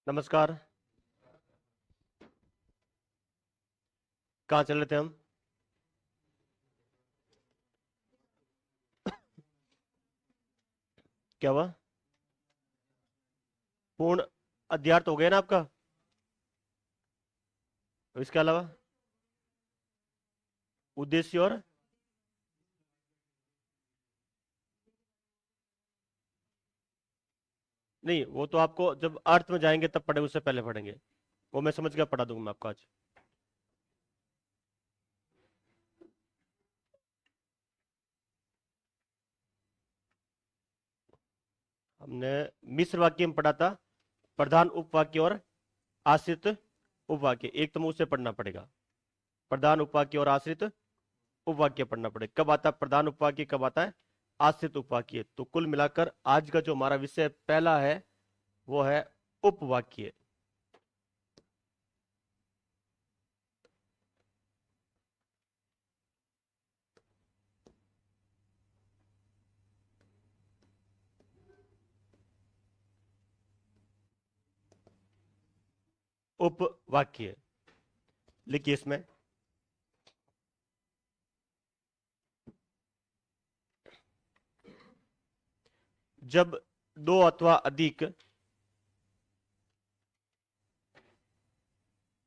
नमस्कार। कहाँ चल रहे थे हम? क्या हुआ? पूर्ण अध्यार्थ हो गया ना आपका? इसके अलावा उद्देश्य और नहीं, वो तो आपको जब अर्थ में जाएंगे तब पढ़ेंगे, उससे पहले पढ़ेंगे। वो मैं समझ गया, पढ़ा दूंगा मैं आपको आज। हमने मिश्र वाक्य में पढ़ा था, प्रधान उपवाक्य और आश्रित उपवाक्य। एक तो मुझसे पढ़ना पड़ेगा, प्रधान उपवाक्य और आश्रित उपवाक्य पढ़ना पड़ेगा। कब आता है प्रधान उपवाक्य, कब आता है आश्रित उपवाक्य? तो कुल मिलाकर आज का जो हमारा विषय पहला है वो है उपवाक्य। उपवाक्य लिखिए इसमें। जब दो अथवा अधिक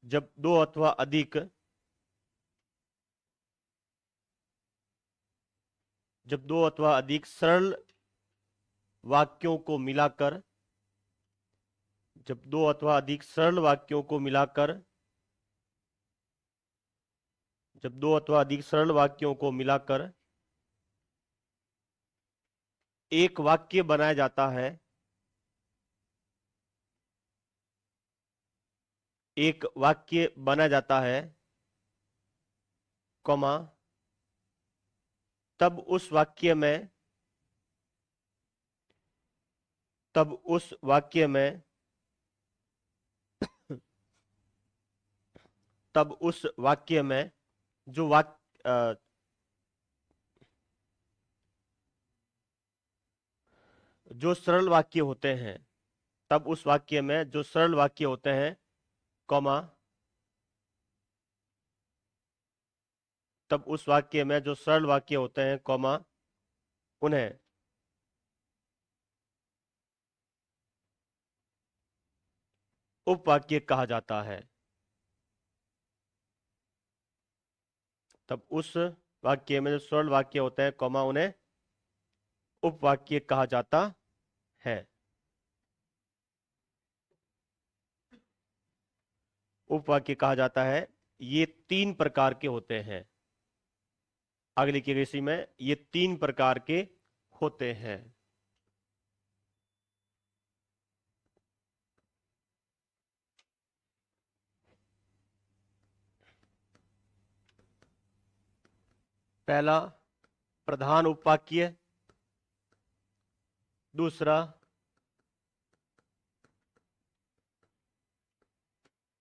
जब दो अथवा अधिक जब दो अथवा अधिक सरल वाक्यों को मिलाकर जब दो अथवा अधिक सरल वाक्यों को मिलाकर जब दो अथवा अधिक सरल वाक्यों को मिलाकर एक वाक्य बनाया जाता है, एक वाक्य बनाया जाता है, कॉमा, तब उस वाक्य में तब उस वाक्य में तब उस वाक्य में जो वाक्य जो सरल वाक्य होते हैं, तब उस वाक्य में जो सरल वाक्य होते हैं, कॉमा, तब उस वाक्य में जो सरल वाक्य होते हैं, कॉमा, उन्हें उपवाक्य कहा जाता है। तब उस वाक्य में जो सरल वाक्य होते हैं, कॉमा, उन्हें उपवाक्य कहा जाता है। उपवाक्य कहा जाता है। ये तीन प्रकार के होते हैं। आगे लिखिएगा इसी में, ये तीन प्रकार के होते हैं। पहला प्रधान उपवाक्य, दूसरा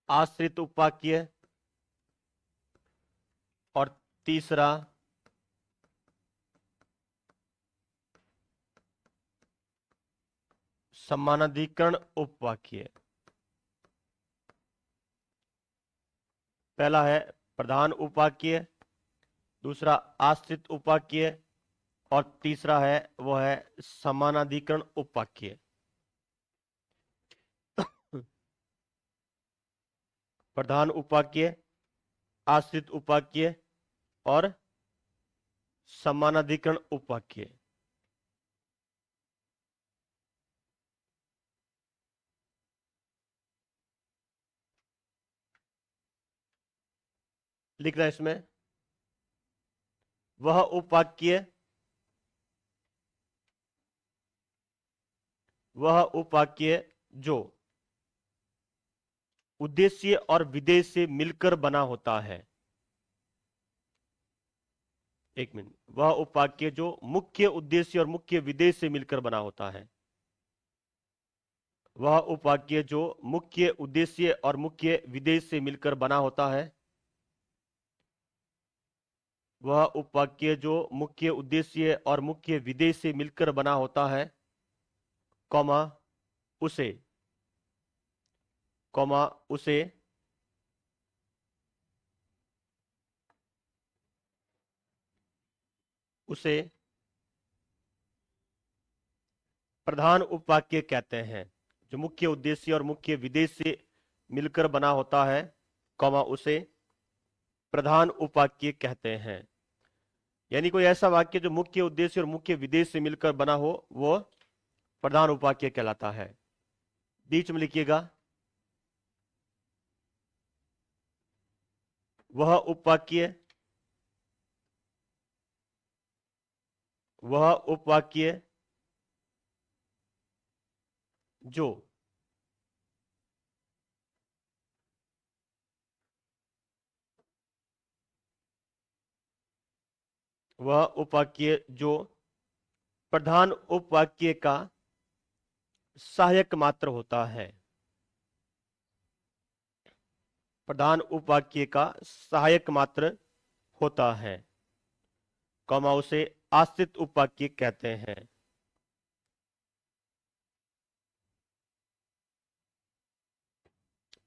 आश्रित उपवाक्य, और तीसरा सम्मानाधिकरण उपवाक्य। पहला है प्रधान उपवाक्य, दूसरा आश्रित उपवाक्य, और तीसरा है वो है समानाधिकरण उपवाक्य। प्रधान उपवाक्य, आश्रित उपवाक्य और समानाधिकरण उपवाक्य। लिखना है इसमें, वह उपवाक्य वह उपवाक्य जो उद्देश्य और विधेय से मिलकर बना होता है। एक मिनट, वह उपवाक्य जो मुख्य उद्देश्य और मुख्य विधेय से मिलकर बना होता है। वह उपवाक्य जो मुख्य उद्देश्य और मुख्य विधेय से मिलकर बना होता है। वह उपवाक्य जो मुख्य उद्देश्य और मुख्य विधेय से मिलकर बना होता है, कॉमा, उसे कॉमा उसे उसे प्रधान उपवाक्य कहते हैं। जो मुख्य उद्देश्य और मुख्य विदेश से मिलकर बना होता है, कॉमा उसे प्रधान उपवाक्य कहते हैं। यानी कोई ऐसा वाक्य जो मुख्य उद्देश्य और मुख्य विदेश से मिलकर बना हो, वो प्रधान उपवाक्य कहलाता है। बीच में लिखिएगा, वह उपवाक्य जो वह उपवाक्य जो प्रधान उपवाक्य का सहायक मात्र होता है। प्रधान उपवाक्य का सहायक मात्र होता है, कॉमा उसे आश्रित उपवाक्य कहते हैं।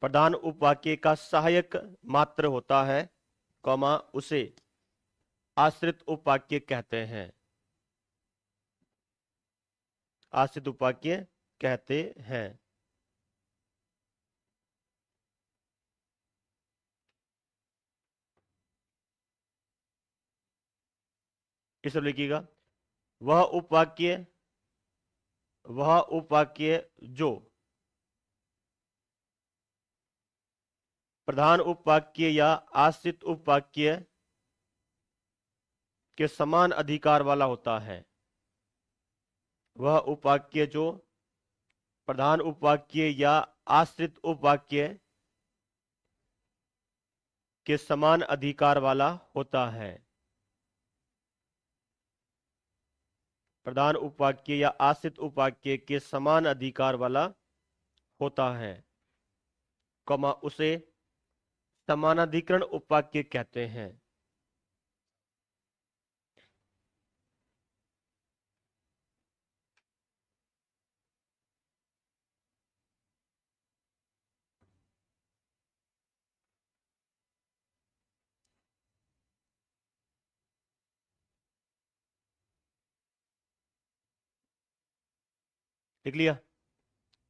प्रधान उपवाक्य का सहायक मात्र होता है, कॉमा उसे आश्रित उपवाक्य कहते हैं। आश्रित उपवाक्य कहते हैं। इस पर लिखिएगा, वह उपवाक्य जो प्रधान उपवाक्य या आश्रित उपवाक्य के समान अधिकार वाला होता है। वह उपवाक्य जो प्रधान उपवाक्य या आश्रित उपवाक्य के समान अधिकार वाला होता है। प्रधान उपवाक्य या आश्रित उपवाक्य के समान अधिकार वाला होता है, कॉमा उसे समानाधिकरण उपवाक्य कहते हैं। लिख लिया?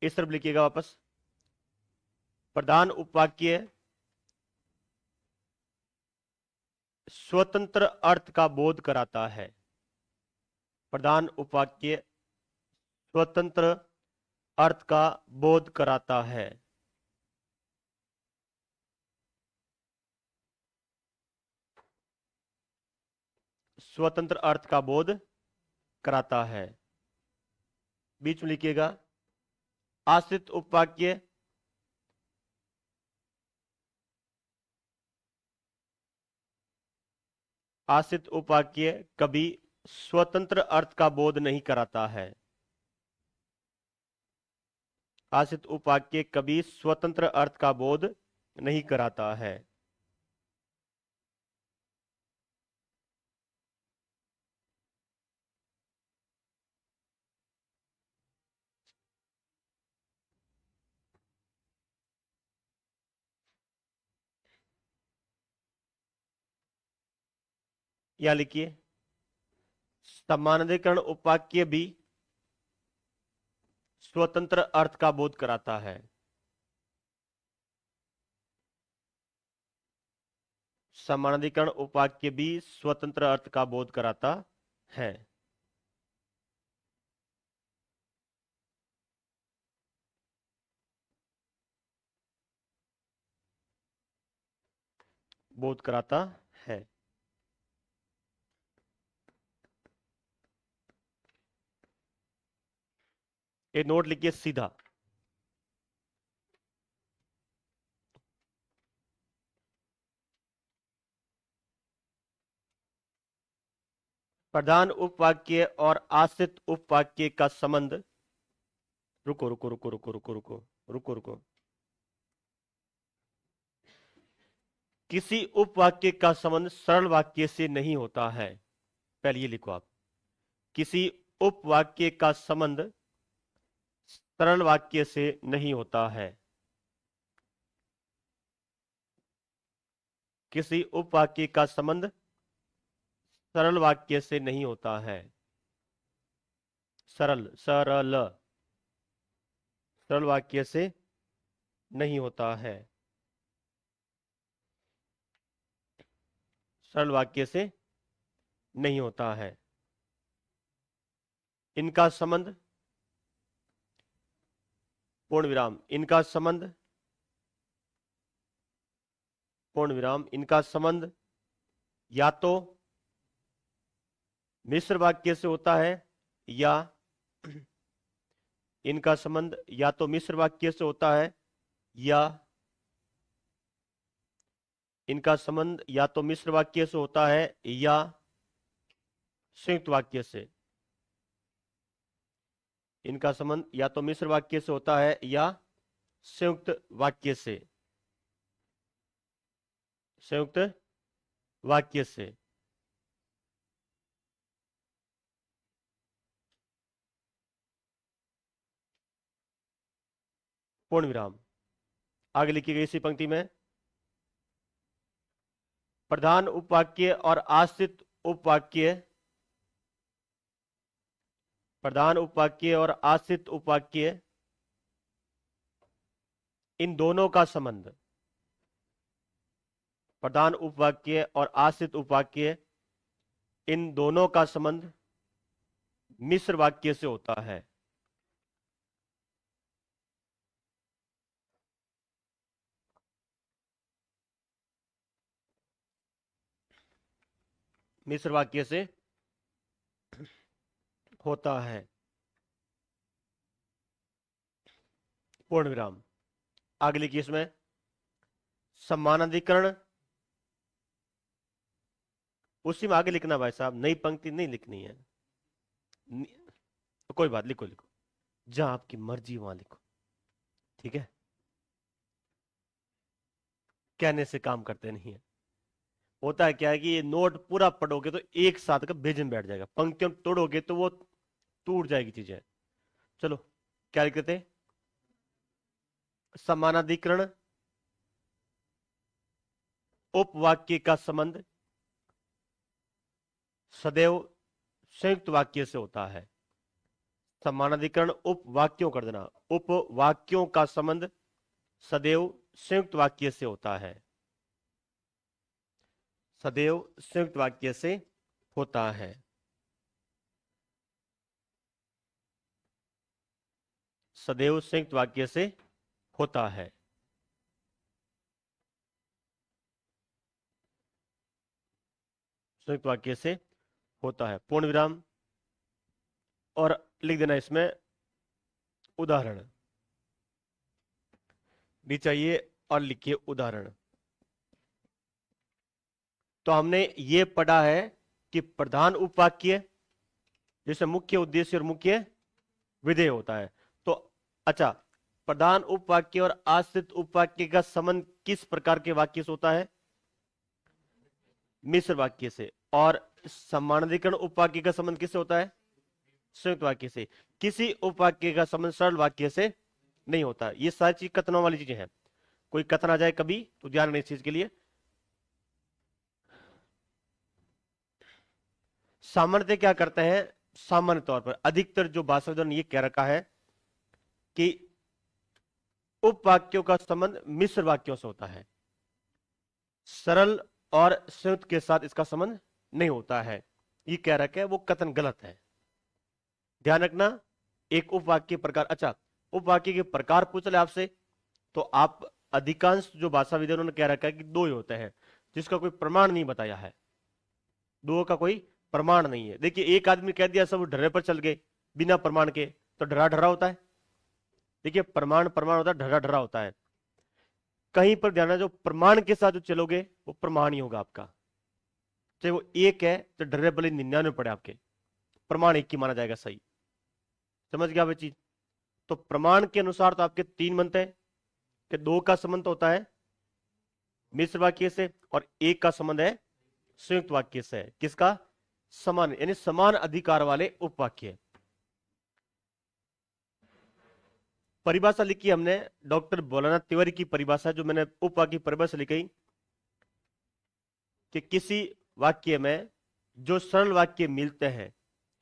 इस तरफ लिखिएगा वापस, प्रधान उपवाक्य स्वतंत्र अर्थ का बोध कराता है। प्रधान उपवाक्य स्वतंत्र अर्थ का बोध कराता है। स्वतंत्र अर्थ का बोध कराता है। बीच में लिखिएगा, आश्रित उपवाक्य कभी स्वतंत्र अर्थ का बोध नहीं कराता है। आश्रित उपवाक्य कभी स्वतंत्र अर्थ का बोध नहीं कराता है। या लिखिए, समानाधिकरण उपवाक्य भी स्वतंत्र अर्थ का बोध कराता है। समानाधिकरण उपवाक्य भी स्वतंत्र अर्थ का बोध कराता है। बोध कराता है। ये नोट लिखिए सीधा। प्रधान उपवाक्य और आश्रित उपवाक्य का संबंध, रुको रुको रुको रुको रुको रुको रुको रुको किसी उपवाक्य का संबंध सरल वाक्य से नहीं होता है। पहले ये लिखो आप, किसी उपवाक्य का संबंध सरल वाक्य से नहीं होता है। किसी उपवाक्य का संबंध सरल वाक्य से नहीं होता है। सरल सरल सरल वाक्य से नहीं होता है। सरल वाक्य से नहीं होता है। इनका संबंध, पूर्ण विराम, इनका संबंध, पूर्ण विराम, इनका संबंध या तो मिश्र वाक्य से होता है या इनका संबंध या तो मिश्र वाक्य से होता है या इनका संबंध या तो मिश्र वाक्य से होता है या संयुक्त वाक्य से। इनका संबंध या तो मिश्र वाक्य से होता है या संयुक्त वाक्य से। संयुक्त वाक्य से। पूर्ण विराम। आगे लिखी गई इसी पंक्ति में प्रधान उपवाक्य और आश्रित उपवाक्य, प्रधान उपवाक्य और आश्रित उपवाक्य, इन दोनों का संबंध, प्रधान उपवाक्य और आश्रित उपवाक्य, इन दोनों का संबंध मिश्र वाक्य से होता है। मिश्र वाक्य से होता है। पूर्ण विराम। आगे लिखिए इसमें सम्मानाधिकरण, उसी में आगे लिखना भाई साहब, नई पंक्ति नहीं लिखनी है। तो कोई बात, लिखो लिखो, जहां आपकी मर्जी वहां लिखो, ठीक है। कहने से काम करते नहीं है। होता है क्या है कि ये नोट पूरा पढ़ोगे तो एक साथ का भेज में बैठ जाएगा, पंक्तियों में तोड़ोगे तो वो टूट जाएगी चीजें। चलो क्या लिखते हैं, समानाधिकरण उपवाक्य का संबंध सदैव संयुक्त वाक्य से होता है। समानाधिकरण उपवाक्यों कर देना, उपवाक्यों का संबंध सदैव संयुक्त वाक्य से होता है। सदैव संयुक्त वाक्य से होता है। सदैव संयुक्त वाक्य से होता है। संयुक्त वाक्य से होता है। पूर्ण विराम। और लिख देना इसमें उदाहरण भी चाहिए, और लिखिए उदाहरण। तो हमने ये पढ़ा है कि प्रधान उपवाक्य जिसमें मुख्य उद्देश्य और मुख्य विधेय होता है। तो अच्छा, प्रधान उपवाक्य और आश्रित उपवाक्य का संबंध किस प्रकार के वाक्य से होता है? मिश्र वाक्य से। और सम्मानाधिकरण उपवाक्य का संबंध किससे होता है? संयुक्त वाक्य से। किसी उपवाक्य का संबंध सरल वाक्य से नहीं होता। ये सारी चीज कथनों वाली चीजें हैं। कोई कथन आ जाए कभी तो ध्यान रखना इस चीज के लिए। सामान्यतः क्या करते हैं, सामान्य तौर पर अधिकतर जो भाषाविदों ने ये कह रखा है कि उपवाक्यों का संबंध मिश्र वाक्यों से होता है, सरल और संयुक्त के साथ इसका संबंध नहीं होता है। ये कह रखा है, वो कथन गलत है। ध्यान रखना। एक उपवाक्य प्रकार, अच्छा उपवाक्य के प्रकार पूछ ले आपसे तो आप अधिकांश जो भाषाविदों ने कह रखा है कि दो ही होते हैं, जिसका कोई प्रमाण नहीं बताया है। दो का कोई प्रमाण नहीं है। देखिए एक आदमी कह दिया सब ढर्रे पर चल गए बिना प्रमाण के, तो ढर्रा ढर्रा होता है। देखिए प्रमाण प्रमाण होता है, ढर्रा ढर्रा होता है। कहीं पर ध्यान, जो प्रमाण के साथ जो चलोगे वो प्रमाण ही होगा आपका। चाहे वो एक है तो ढर्रे भले 99 पड़े आपके, प्रमाण एक ही माना जाएगा। सही समझ गया वो चीज। तो प्रमाण के अनुसार तो आपके तीन बनते हैं कि दो का संबंध होता है मिश्र वाक्य से और एक का संबंध है संयुक्त वाक्य से। किसका? समान, यानी समान अधिकार वाले उपवाक्य। परिभाषा लिखी हमने डॉक्टर भोलानाथ तिवारी की परिभाषा, जो मैंने उपवाक्य की परिभाषा लिखी। कि किसी वाक्य में जो सरल वाक्य मिलते हैं,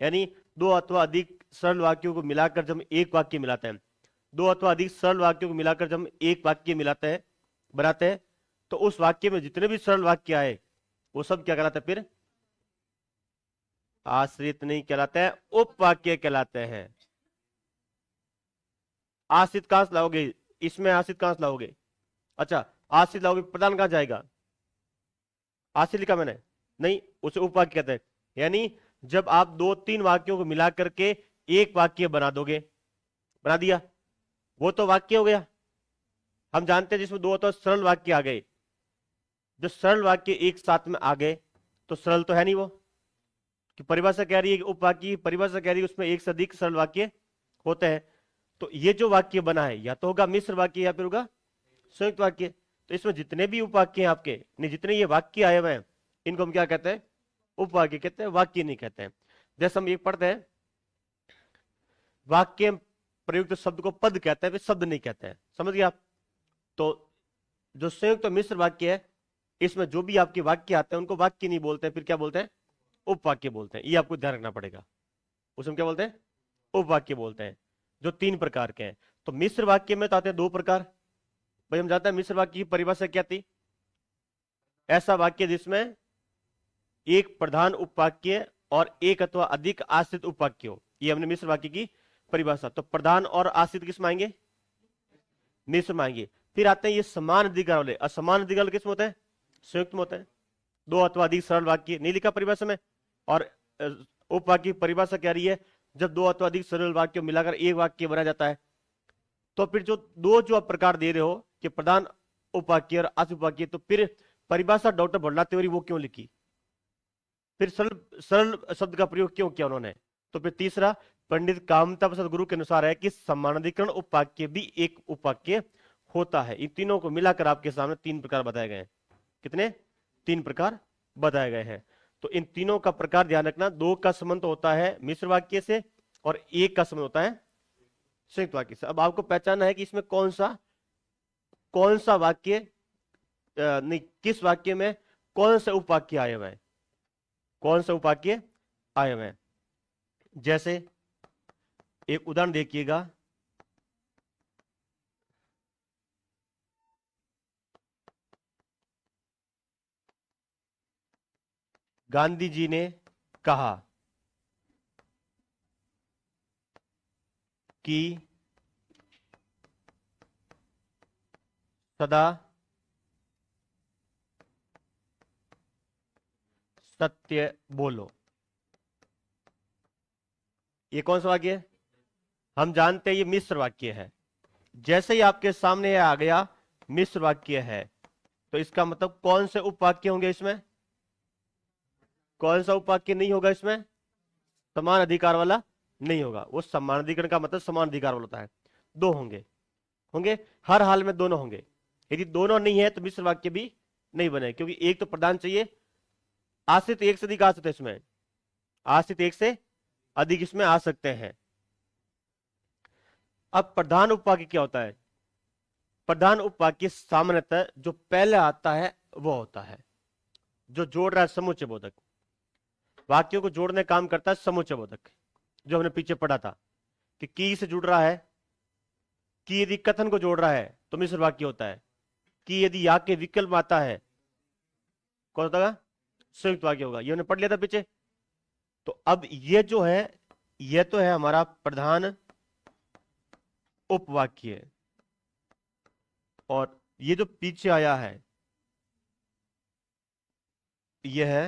यानी दो अथवा अधिक सरल वाक्यों को मिलाकर जब हम एक वाक्य मिलाते हैं, दो अथवा अधिक सरल वाक्यों को मिलाकर जब हम एक वाक्य मिलाते हैं, बनाते हैं, तो उस वाक्य में जितने भी सरल वाक्य आए वो सब क्या कहलाते हैं? फिर आश्रित नहीं कहलाते हैं, उपवाक्य कहलाते हैं। आश्रित कहां से लाओगे? इसमें आश्रित कहां से लाओगे? अच्छा, आश्रित लाओगे, प्रधान कहां जाएगा? आश्रित लिखा मैंने नहीं, उसे उपवाक्य कहते हैं। यानी जब आप दो तीन वाक्यों को मिला करके एक वाक्य बना दोगे, बना दिया, वो तो वाक्य हो गया। हम जानते हैं जिसमें दो तो सरल वाक्य आ गए, जो सरल वाक्य एक साथ में आ गए तो सरल तो है नहीं वो, कि परिभाषा कह रही है कि उपवाक्य की परिभाषा कह रही है उसमें एक से अधिक सरल वाक्य होते हैं। तो ये जो वाक्य बना है या तो होगा मिश्र वाक्य या फिर होगा संयुक्त वाक्य। तो इसमें जितने भी उपवाक्य हैं आपके, नहीं जितने ये वाक्य आए हुए हैं, इनको हम क्या कहते हैं? उपवाक्य कहते हैं, वाक्य नहीं कहते हैं। जैसे हम एक पढ़ते हैं, वाक्य प्रयुक्त शब्द को पद कहते हैं, फिर शब्द नहीं कहते हैं, समझ गए आप? तो जो संयुक्त तो मिश्र वाक्य है, इसमें जो भी आपके वाक्य आते हैं उनको वाक्य नहीं बोलते हैं, फिर क्या बोलते हैं? उपवाक्य बोलते हैं। ये आपको ध्यान रखना पड़ेगा। उसमें क्या बोलते हैं? उपवाक्य बोलते हैं, जो तीन प्रकार के हैं। तो मिश्र वाक्य में तो आते हैं दो प्रकार। भाई हम जानते हैं मिश्र वाक्य की परिभाषा क्या थी? ऐसा वाक्य जिसमें एक प्रधान उपवाक्य और एक अथवा अधिक आश्रित उपवाक्य हो, ये हमने मिश्र वाक्य की परिभाषा। तो प्रधान और आश्रित किस में आएंगे? मिश्र में आएंगे। फिर आते हैं ये समान अधिकार वाले। असमान अधिकार वाले किस में होते हैं? संयुक्त में होते हैं। दो अथवा अधिक सरल वाक्य नहीं लिखा परिभाषा में, और उपवाक्य की परिभाषा कह रही है जब दो अथवा अधिक सरल वाक्य मिलाकर एक वाक्य बनाया जाता है। तो फिर जो आप प्रकार दे रहे हो कि प्रधान उपवाक्य और आश्रित उपवाक्य, तो फिर परिभाषा डॉक्टर भट्टला तिवारी वो क्यों लिखी? फिर सरल सरल शब्द का प्रयोग क्यों किया उन्होंने? तो फिर तीसरा, पंडित कामता प्रसाद गुरु के अनुसार है कि समानाधिकरण उपवाक्य भी एक उपवाक्य होता है। इन तीनों को मिलाकर आपके सामने तीन प्रकार बताए गए हैं। कितने? तीन प्रकार बताए गए हैं। तो इन तीनों का प्रकार ध्यान रखना, दो का संबंध होता है मिश्र वाक्य से और एक का संबंध होता है संयुक्त वाक्य से। अब आपको पहचानना है कि इसमें कौन सा वाक्य नहीं, किस वाक्य में कौन सा उपवाक्य आए हुए हैं, कौन सा उपवाक्य आए हुए हैं। जैसे एक उदाहरण देखिएगा, गांधी जी ने कहा कि सदा सत्य बोलो। ये कौन सा वाक्य है? हम जानते हैं ये मिश्र वाक्य है। जैसे ही आपके सामने आ गया मिश्र वाक्य है, तो इसका मतलब कौन से उपवाक्य होंगे इसमें? कौन सा उपवाक्य नहीं होगा इसमें? समान अधिकार वाला नहीं होगा। वो समान अधिकरण का मतलब समान अधिकार वाला होता है। दो होंगे, होंगे हर हाल में दोनों होंगे। यदि दोनों नहीं है तो मिश्र वाक्य भी नहीं बने, क्योंकि एक तो प्रधान चाहिए। आश्रित एक से अधिक आ सकते हैं इसमें, आश्रित एक से अधिक इसमें आ सकते हैं। अब प्रधान उपवाक्य क्या होता है? प्रधान उपवाक्य सामान्यतः जो पहले आता है वो होता है जो जोड़ रहा है समुच्चय बोधक। वाक्यों को जोड़ने काम करता है समुच्चय बोधक, जो हमने पीछे पढ़ा था कि की से जुड़ रहा है। की यदि कथन को जोड़ रहा है तो मिश्र वाक्य होता है। कि यदि या के विकल्प आता है, कौन होता है? संयुक्त वाक्य होगा। ये हमने पढ़ लिया था पीछे। तो अब ये जो है, ये तो है हमारा प्रधान उपवाक्य, और ये जो पीछे आया है ये है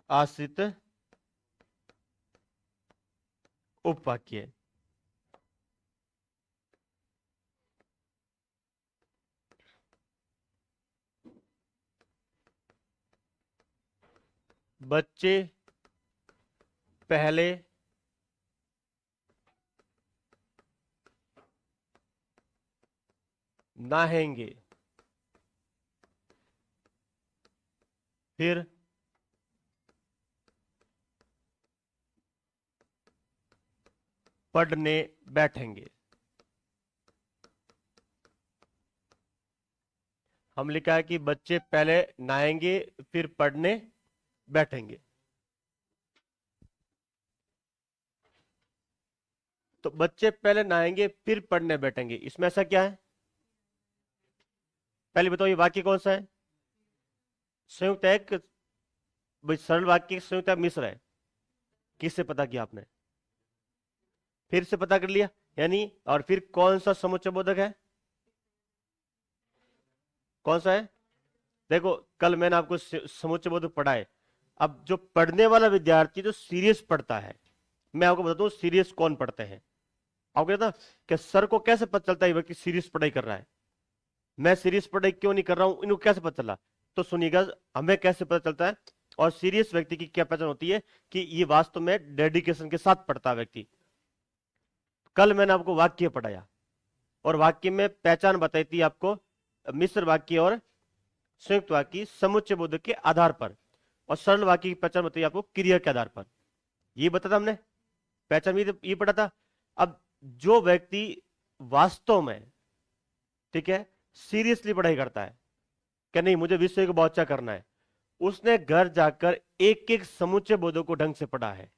आश्रित उपवाक्य। बच्चे पहले नहाएंगे, फिर पढ़ने बैठेंगे। हम लिखा है कि बच्चे पहले नहाएंगे फिर पढ़ने बैठेंगे। तो बच्चे पहले नहाएंगे फिर पढ़ने बैठेंगे, इसमें ऐसा क्या है? पहले बताओ ये वाक्य कौन सा है? संयुक्त है भाई, सरल वाक्य संयुक्त है मिश्र है? किससे पता किया आपने? फिर से पता कर लिया यानी। और फिर कौन सा समुच्चय बोधक है? कौन सा है? देखो कल मैंने आपको समुच्चय बोधक पढ़ा है। अब जो पढ़ने वाला विद्यार्थी जो सीरियस पढ़ता है, मैं आपको बताता हूं सीरियस कौन पढ़ते हैं। आपको कहता कि सर को कैसे पता चलता है व्यक्ति सीरियस पढ़ाई कर रहा है? मैं सीरियस पढ़ाई क्यों नहीं कर रहा हूं, इनको कैसे पता चला? तो सुनिएगा, हमें कैसे पता चलता है और सीरियस व्यक्ति की क्या पहचान होती है कि ये वास्तव में डेडिकेशन के साथ पढ़ता है व्यक्ति। कल मैंने आपको वाक्य पढ़ाया और वाक्य में पहचान बताई थी आपको मिश्र वाक्य और संयुक्त वाक्य समुच्चय बोधक के आधार पर, और सरल वाक्य की पहचान बताई आपको क्रिया के आधार पर। ये बताया हमने, पहचान भी ये पढ़ा था। अब जो व्यक्ति वास्तव में, ठीक है, सीरियसली पढ़ाई करता है कि नहीं मुझे विषय को बहुत अच्छा करना है, उसने घर जाकर एक एक समुच्चय बोधों को ढंग से पढ़ा है।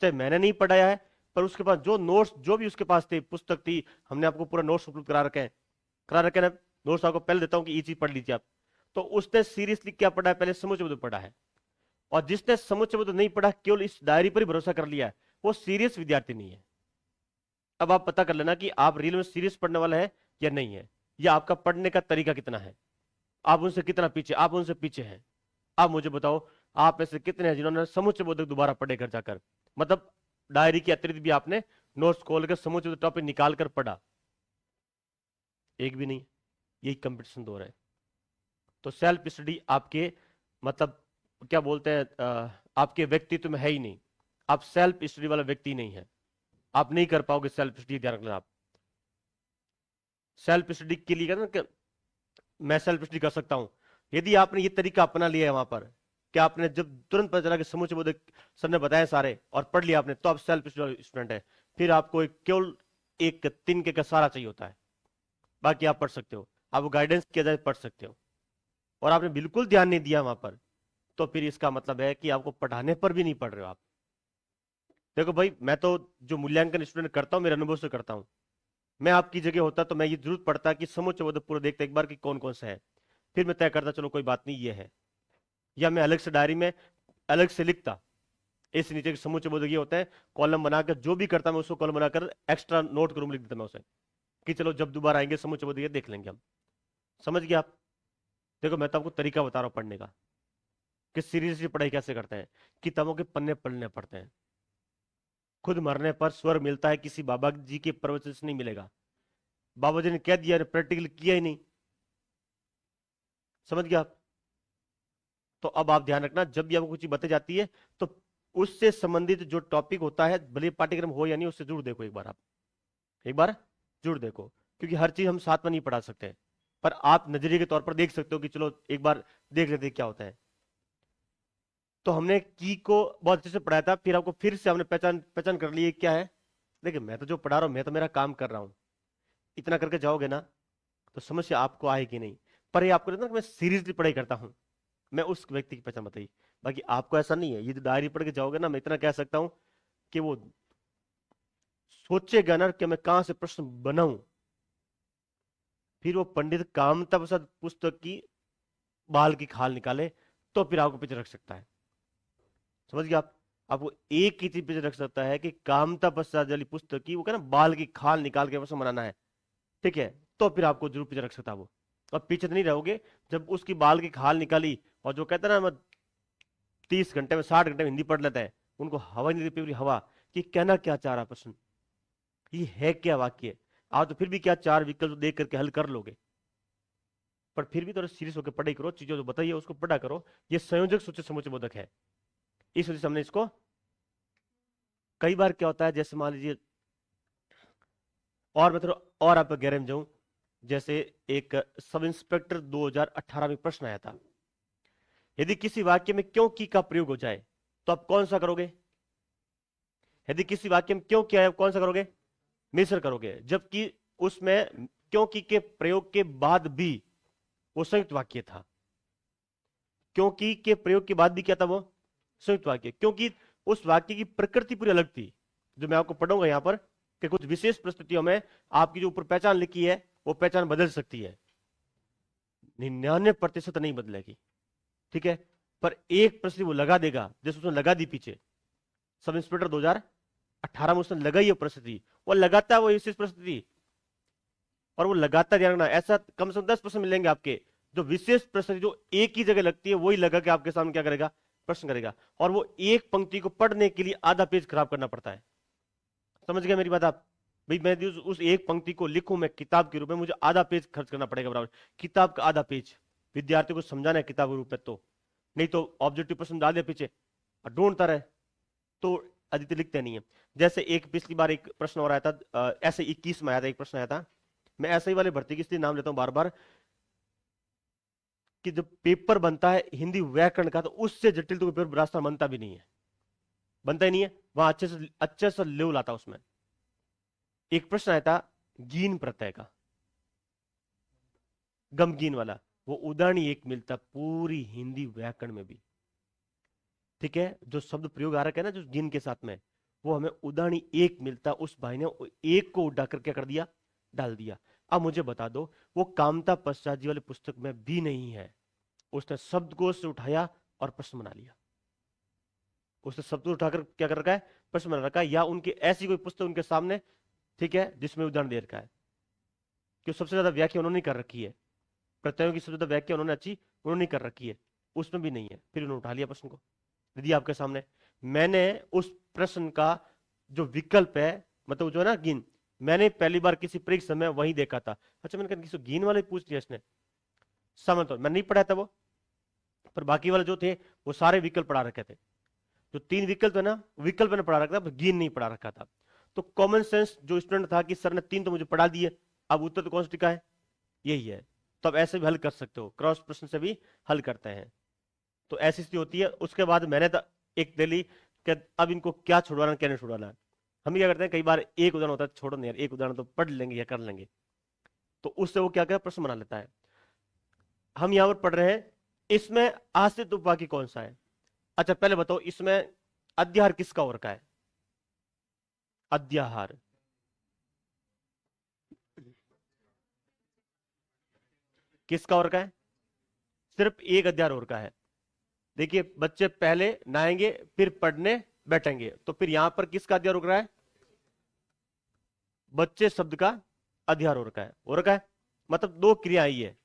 चाहे मैंने नहीं पढ़ाया है, पर उसके पास जो नोट्स जो भी उसके पास थे, पुस्तक थी, हमने आपको पूरा नोट्स उपलब्ध करा रखे ना। नोट्स आपको पहले देता हूं कि ये चीज पढ़ लीजिए आप। तो उसने सीरियसली क्या पढ़ा है? पहले समुच्चय बोध पढ़ा है। और जिसने समुच्चय बोध नहीं पढ़ा, केवल इस डायरी पर ही भरोसा कर लिया है, वो सीरियस विद्यार्थी नहीं है। अब आप पता कर लेना कि आप रियल में सीरियस पढ़ने वाला है या नहीं है, या आपका पढ़ने का तरीका कितना है, आप उनसे कितना पीछे, आप उनसे पीछे हैं। आप मुझे बताओ, आप में से कितने हैं जिन्होंने समुच्चय बोधक दोबारा पढ़े घर जाकर? मतलब डायरी के अतिरिक्त भी आपने नोट्स खोल कर समुच्चय बोधक टॉपिक निकाल कर पढ़ा? एक भी नहीं। यही कंपटीशन दौर है। तो सेल्फ स्टडी आपके मतलब क्या बोलते हैं आपके व्यक्तित्व में है ही नहीं। आप सेल्फ स्टडी वाला व्यक्ति नहीं है, आप नहीं कर पाओगे सेल्फ स्टडी। ध्यान रखना, आप सेल्फ स्टडी के लिए कहते हैं मैं सेल्फ स्टडी कर सकता हूं, यदि आपने ये तरीका अपना लिया है वहां पर कि आपने जब तुरंत पता चला कि समुच्चय बोधक सर ने बताया सारे और पढ़ लिया आपने, तो आप सेल्फ स्टूडेंट है। फिर आपको केवल एक तिनके का सहारा चाहिए होता है, बाकी आप पढ़ सकते हो, आपको गाइडेंस किया जाए पढ़ सकते हो। और आपने बिल्कुल ध्यान नहीं दिया वहां पर, तो फिर इसका मतलब है कि आपको पढ़ाने पर भी नहीं पढ़ रहे हो आप। देखो भाई, मैं तो जो मूल्यांकन स्टूडेंट करता हूं मेरे अनुभव से करता हूं। मैं आपकी जगह होता तो मैं ये जरूर पढ़ता कि समुच्चय बोधक पूरा देखता एक बार कि कौन कौन सा है, फिर मैं तय करता चलो कोई बात नहीं ये है। या मैं अलग से डायरी में अलग से लिखता, इस नीचे के समूचे बोधक ये होते हैं, कॉलम बनाकर जो भी करता मैं उसको कॉलम बनाकर एक्स्ट्रा नोट के रूम लिख देता मैं उसे, कि चलो जब दोबारा आएंगे समूचे बोधक ये देख लेंगे हम। समझ गए आप? देखो मैं तो आपको तरीका बता रहा हूं पढ़ने का, कि सीरियसली पढ़ाई कैसे करते हैं। किताबों के पन्ने पढ़ने पड़ते हैं। खुद मरने पर स्वर्ग मिलता है, किसी बाबा जी के प्रवचन से नहीं मिलेगा। बाबा जी ने कह दिया, प्रैक्टिकल किया ही नहीं। समझ गए आप? तो अब आप ध्यान रखना, जब भी आपको कुछ चीज बताई जाती है तो उससे संबंधित जो टॉपिक होता है, भले पाठ्यक्रम हो या नहीं, उससे जरूर देखो एक बार, आप एक बार जरूर देखो। क्योंकि हर चीज हम साथ में नहीं पढ़ा सकते, पर आप नजरिए के तौर पर देख सकते हो कि चलो एक बार देख लेते हैं क्या होता है। तो हमने की को बहुत अच्छे से पढ़ाया था, फिर आपको फिर से हमने पहचान पहचान कर ली है क्या है। देखिए मैं तो जो पढ़ा रहा हूं, मैं तो मेरा काम कर रहा हूं, इतना करके जाओगे ना तो समस्या आपको आएगी नहीं। पर ये आपको ना कि मैं सीरियसली पढ़ाई करता हूं, मैं उस व्यक्ति की पहचान बताई। बाकी आपको ऐसा नहीं है, ये जो डायरी पढ़ के जाओगे ना, मैं इतना कह सकता हूं कि वो सोचेगा ना कि मैं कहां से प्रश्न बनाऊं, फिर वो पंडित कामता प्रसाद पुस्तक की बाल की खाल निकाले तो फिर आपको पीछे रख सकता है। समझ गए आप? आपको एक ही चीज पीछे रख सकता है कि कामता प्रसाद वाली पुस्तक की वो क्या ना बाल की खाल निकाल के प्रश्न बनाना है, ठीक है, तो फिर आपको जरूर पीछे रख सकता है वो। और पीछे तो नहीं रहोगे जब उसकी बाल की खाल निकाली, और जो कहता है ना 30 घंटे में 60 घंटे में हिंदी पढ़ लेता है, उनको हवा नहीं देती पूरी हवा कि कहना क्या चाह रहा प्रश्न, ये है क्या वाक्य। आप तो फिर भी क्या चार विकल्प देख करके हल कर लोगे, पर फिर भी थोड़ा सीरियस होकर पढ़ाई करो, चीजों जो बताइए उसको पढ़ा करो। ये संयोजक सूचक समुच्चय बोधक है, इस वजह से हमने इसको कई बार क्या होता है, जैसे मान लीजिए, और मैं थोड़ा और आप गहरे में जाऊं, जैसे एक सब इंस्पेक्टर 2018 में प्रश्न आया था, यदि किसी वाक्य में क्यों की का प्रयोग हो जाए तो आप कौन सा करोगे? यदि किसी वाक्य में क्यों किया है कौन सा करोगे? मिश्र करोगे। जबकि उसमें क्योंकि के प्रयोग के बाद भी वो संयुक्त वाक्य था। क्योंकि के प्रयोग के बाद भी क्या था वो संयुक्त वाक्य, क्योंकि उस वाक्य की प्रकृति पूरी अलग थी, जो मैं आपको पढ़ूंगा यहां पर, कि कुछ विशेष परिस्थितियों में आपकी जो ऊपर पहचान लिखी है वो पहचान बदल सकती है, 99% नहीं बदलेगी, ठीक है। पर एक परिस्थिति वो लगा देगा, जैसे उसने लगा दी पीछे सब इंस्पेक्टर 2018 में उसने लगाई है परिस्थिति, वो लगाता है वो विशेष परिस्थिति, और वो लगातार ध्यान रखना, ऐसा कम से कम 10% मिलेंगे आपके जो विशेष प्रश्न जो एक ही जगह लगती है वही लगा के आपके सामने क्या करेगा, प्रश्न करेगा, और वो एक पंक्ति को पढ़ने के लिए आधा पेज खराब करना पड़ता है। समझ गए मेरी बात आप? भाई मैं उस एक पंक्ति को लिखूं मैं किताब के रूप में, मुझे आधा पेज खर्च करना पड़ेगा बराबर, किताब का आधा पेज विद्यार्थी को समझाना है किताब के रूप में, तो नहीं तो ऑब्जेक्टिव प्रश्न डाल दे पीछे और ढूंढता रहे, तो आदित्य लिखते नहीं है। जैसे एक पिछली बार एक प्रश्न और आया था, ऐसे 21 में आया था एक प्रश्न आया था, मैं ऐसे ही वाले भर्ती की इसलिए नाम लेता हूं बार बार, कि जब पेपर बनता है हिंदी व्याकरण का तो उससे जटिल तो पेपर राजस्थान बनता भी नहीं है, बनता ही नहीं है, वहां अच्छे से लेवल आता उसमें। एक प्रश्न आया था गीन प्रत्यय का, गमगीन वाला, वो उदाहरण ही एक मिलता पूरी हिंदी व्याकरण में भी, ठीक है। जो शब्द प्रयोग आ रखा है ना जो गीन के साथ में, वो हमें उदाहरण ही एक मिलता, उस भाई ने एक को उठाकर क्या कर दिया, डाल दिया। अब मुझे बता दो, वो कामता पश्चात जी वाली पुस्तक में भी नहीं है, उसने शब्दकोश से उठाया और प्रश्न बना लिया, उसने शब्द उठाकर क्या कर रखा है, प्रश्न बना रखा है, या उनकी ऐसी कोई पुस्तक उनके सामने, ठीक है, जिसमें उदाहरण दे रखा है, कि सबसे ज्यादा व्याख्या उन्होंने कर रखी है, प्रत्ययों की सबसे ज्यादा व्याख्या उन्होंने अच्छी उन्होंने कर रखी है, उसमें भी नहीं है, फिर उन्होंने उठा लिया प्रश्न को, दीदी आपके सामने। मैंने उस प्रश्न का जो विकल्प है, मतलब जो है ना गिन, मैंने पहली बार किसी परीक्षा में वही देखा था, अच्छा मैंने कहा किसी गिन वाले पूछ लिया इसने, समझ तो मैं नहीं पढ़ा था वो, पर बाकी वाले जो थे वो सारे विकल्प पढ़ा रखे थे, जो 3 विकल्प है ना विकल्प ने पढ़ा रखा था, गिन नहीं पढ़ा रखा था। तो कॉमन सेंस जो स्टूडेंट था कि सर ने 3 तो मुझे पढ़ा दिए, अब उत्तर तो कौन सा टिका है, यही है, तो अब ऐसे भी हल कर सकते हो, क्रॉस प्रश्न से भी हल करते हैं। तो ऐसी स्थिति होती है। उसके बाद मैंने तो एक दिल्ली कि अब इनको क्या छुड़वाना क्या नहीं छुड़वाना। हम क्या करते हैं, कई बार एक उदाहरण होता है, छोड़ो नहीं यार एक उदाहरण तो पढ़ लेंगे या कर लेंगे, तो उससे वो क्या क्या प्रश्न बना लेता है। हम यहां पर पढ़ रहे हैं, इसमें आश्रित उपवाक्य कौन सा है। अच्छा पहले बताओ, इसमें अध्याहार किसका और का है, अध्याहार किसका और का है, सिर्फ एक अध्याहार और का है। देखिए बच्चे पहले नहाएंगे फिर पढ़ने बैठेंगे, तो फिर यहां पर किसका अध्याय रुक रहा है, बच्चे शब्द का अध्याय हो रखा है, हो रखा है, मतलब 2 क्रिया आई है,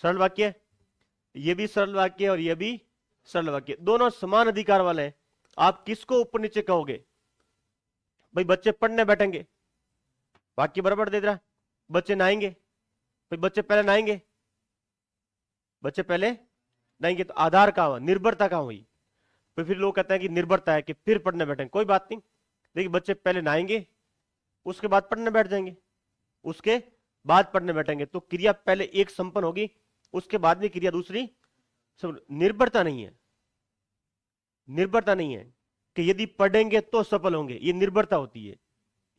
सरल वाक्य, ये भी सरल वाक्य और ये भी सरल वाक्य, दोनों समान अधिकार वाले हैं। आप किसको ऊपर नीचे कहोगे, भाई बच्चे पढ़ने बैठेंगे, वाक्य बराबर दे रहा है, बच्चे नहाएंगे, भाई बच्चे पहले नहाएंगे, बच्चे पहले नहाएंगे, तो आधार कहां हुआ, निर्भरता कहां हुई। तो फिर लोग कहते हैं कि निर्भरता है कि फिर पढ़ने बैठेंगे, कोई बात नहीं, देखिए बच्चे पहले नहाएंगे उसके बाद पढ़ने बैठ जाएंगे, उसके बाद पढ़ने बैठेंगे, तो क्रिया पहले एक संपन्न होगी उसके बाद में क्रिया दूसरी। सब निर्भरता नहीं है, निर्भरता नहीं है कि यदि पढ़ेंगे तो सफल होंगे, ये निर्भरता होती है,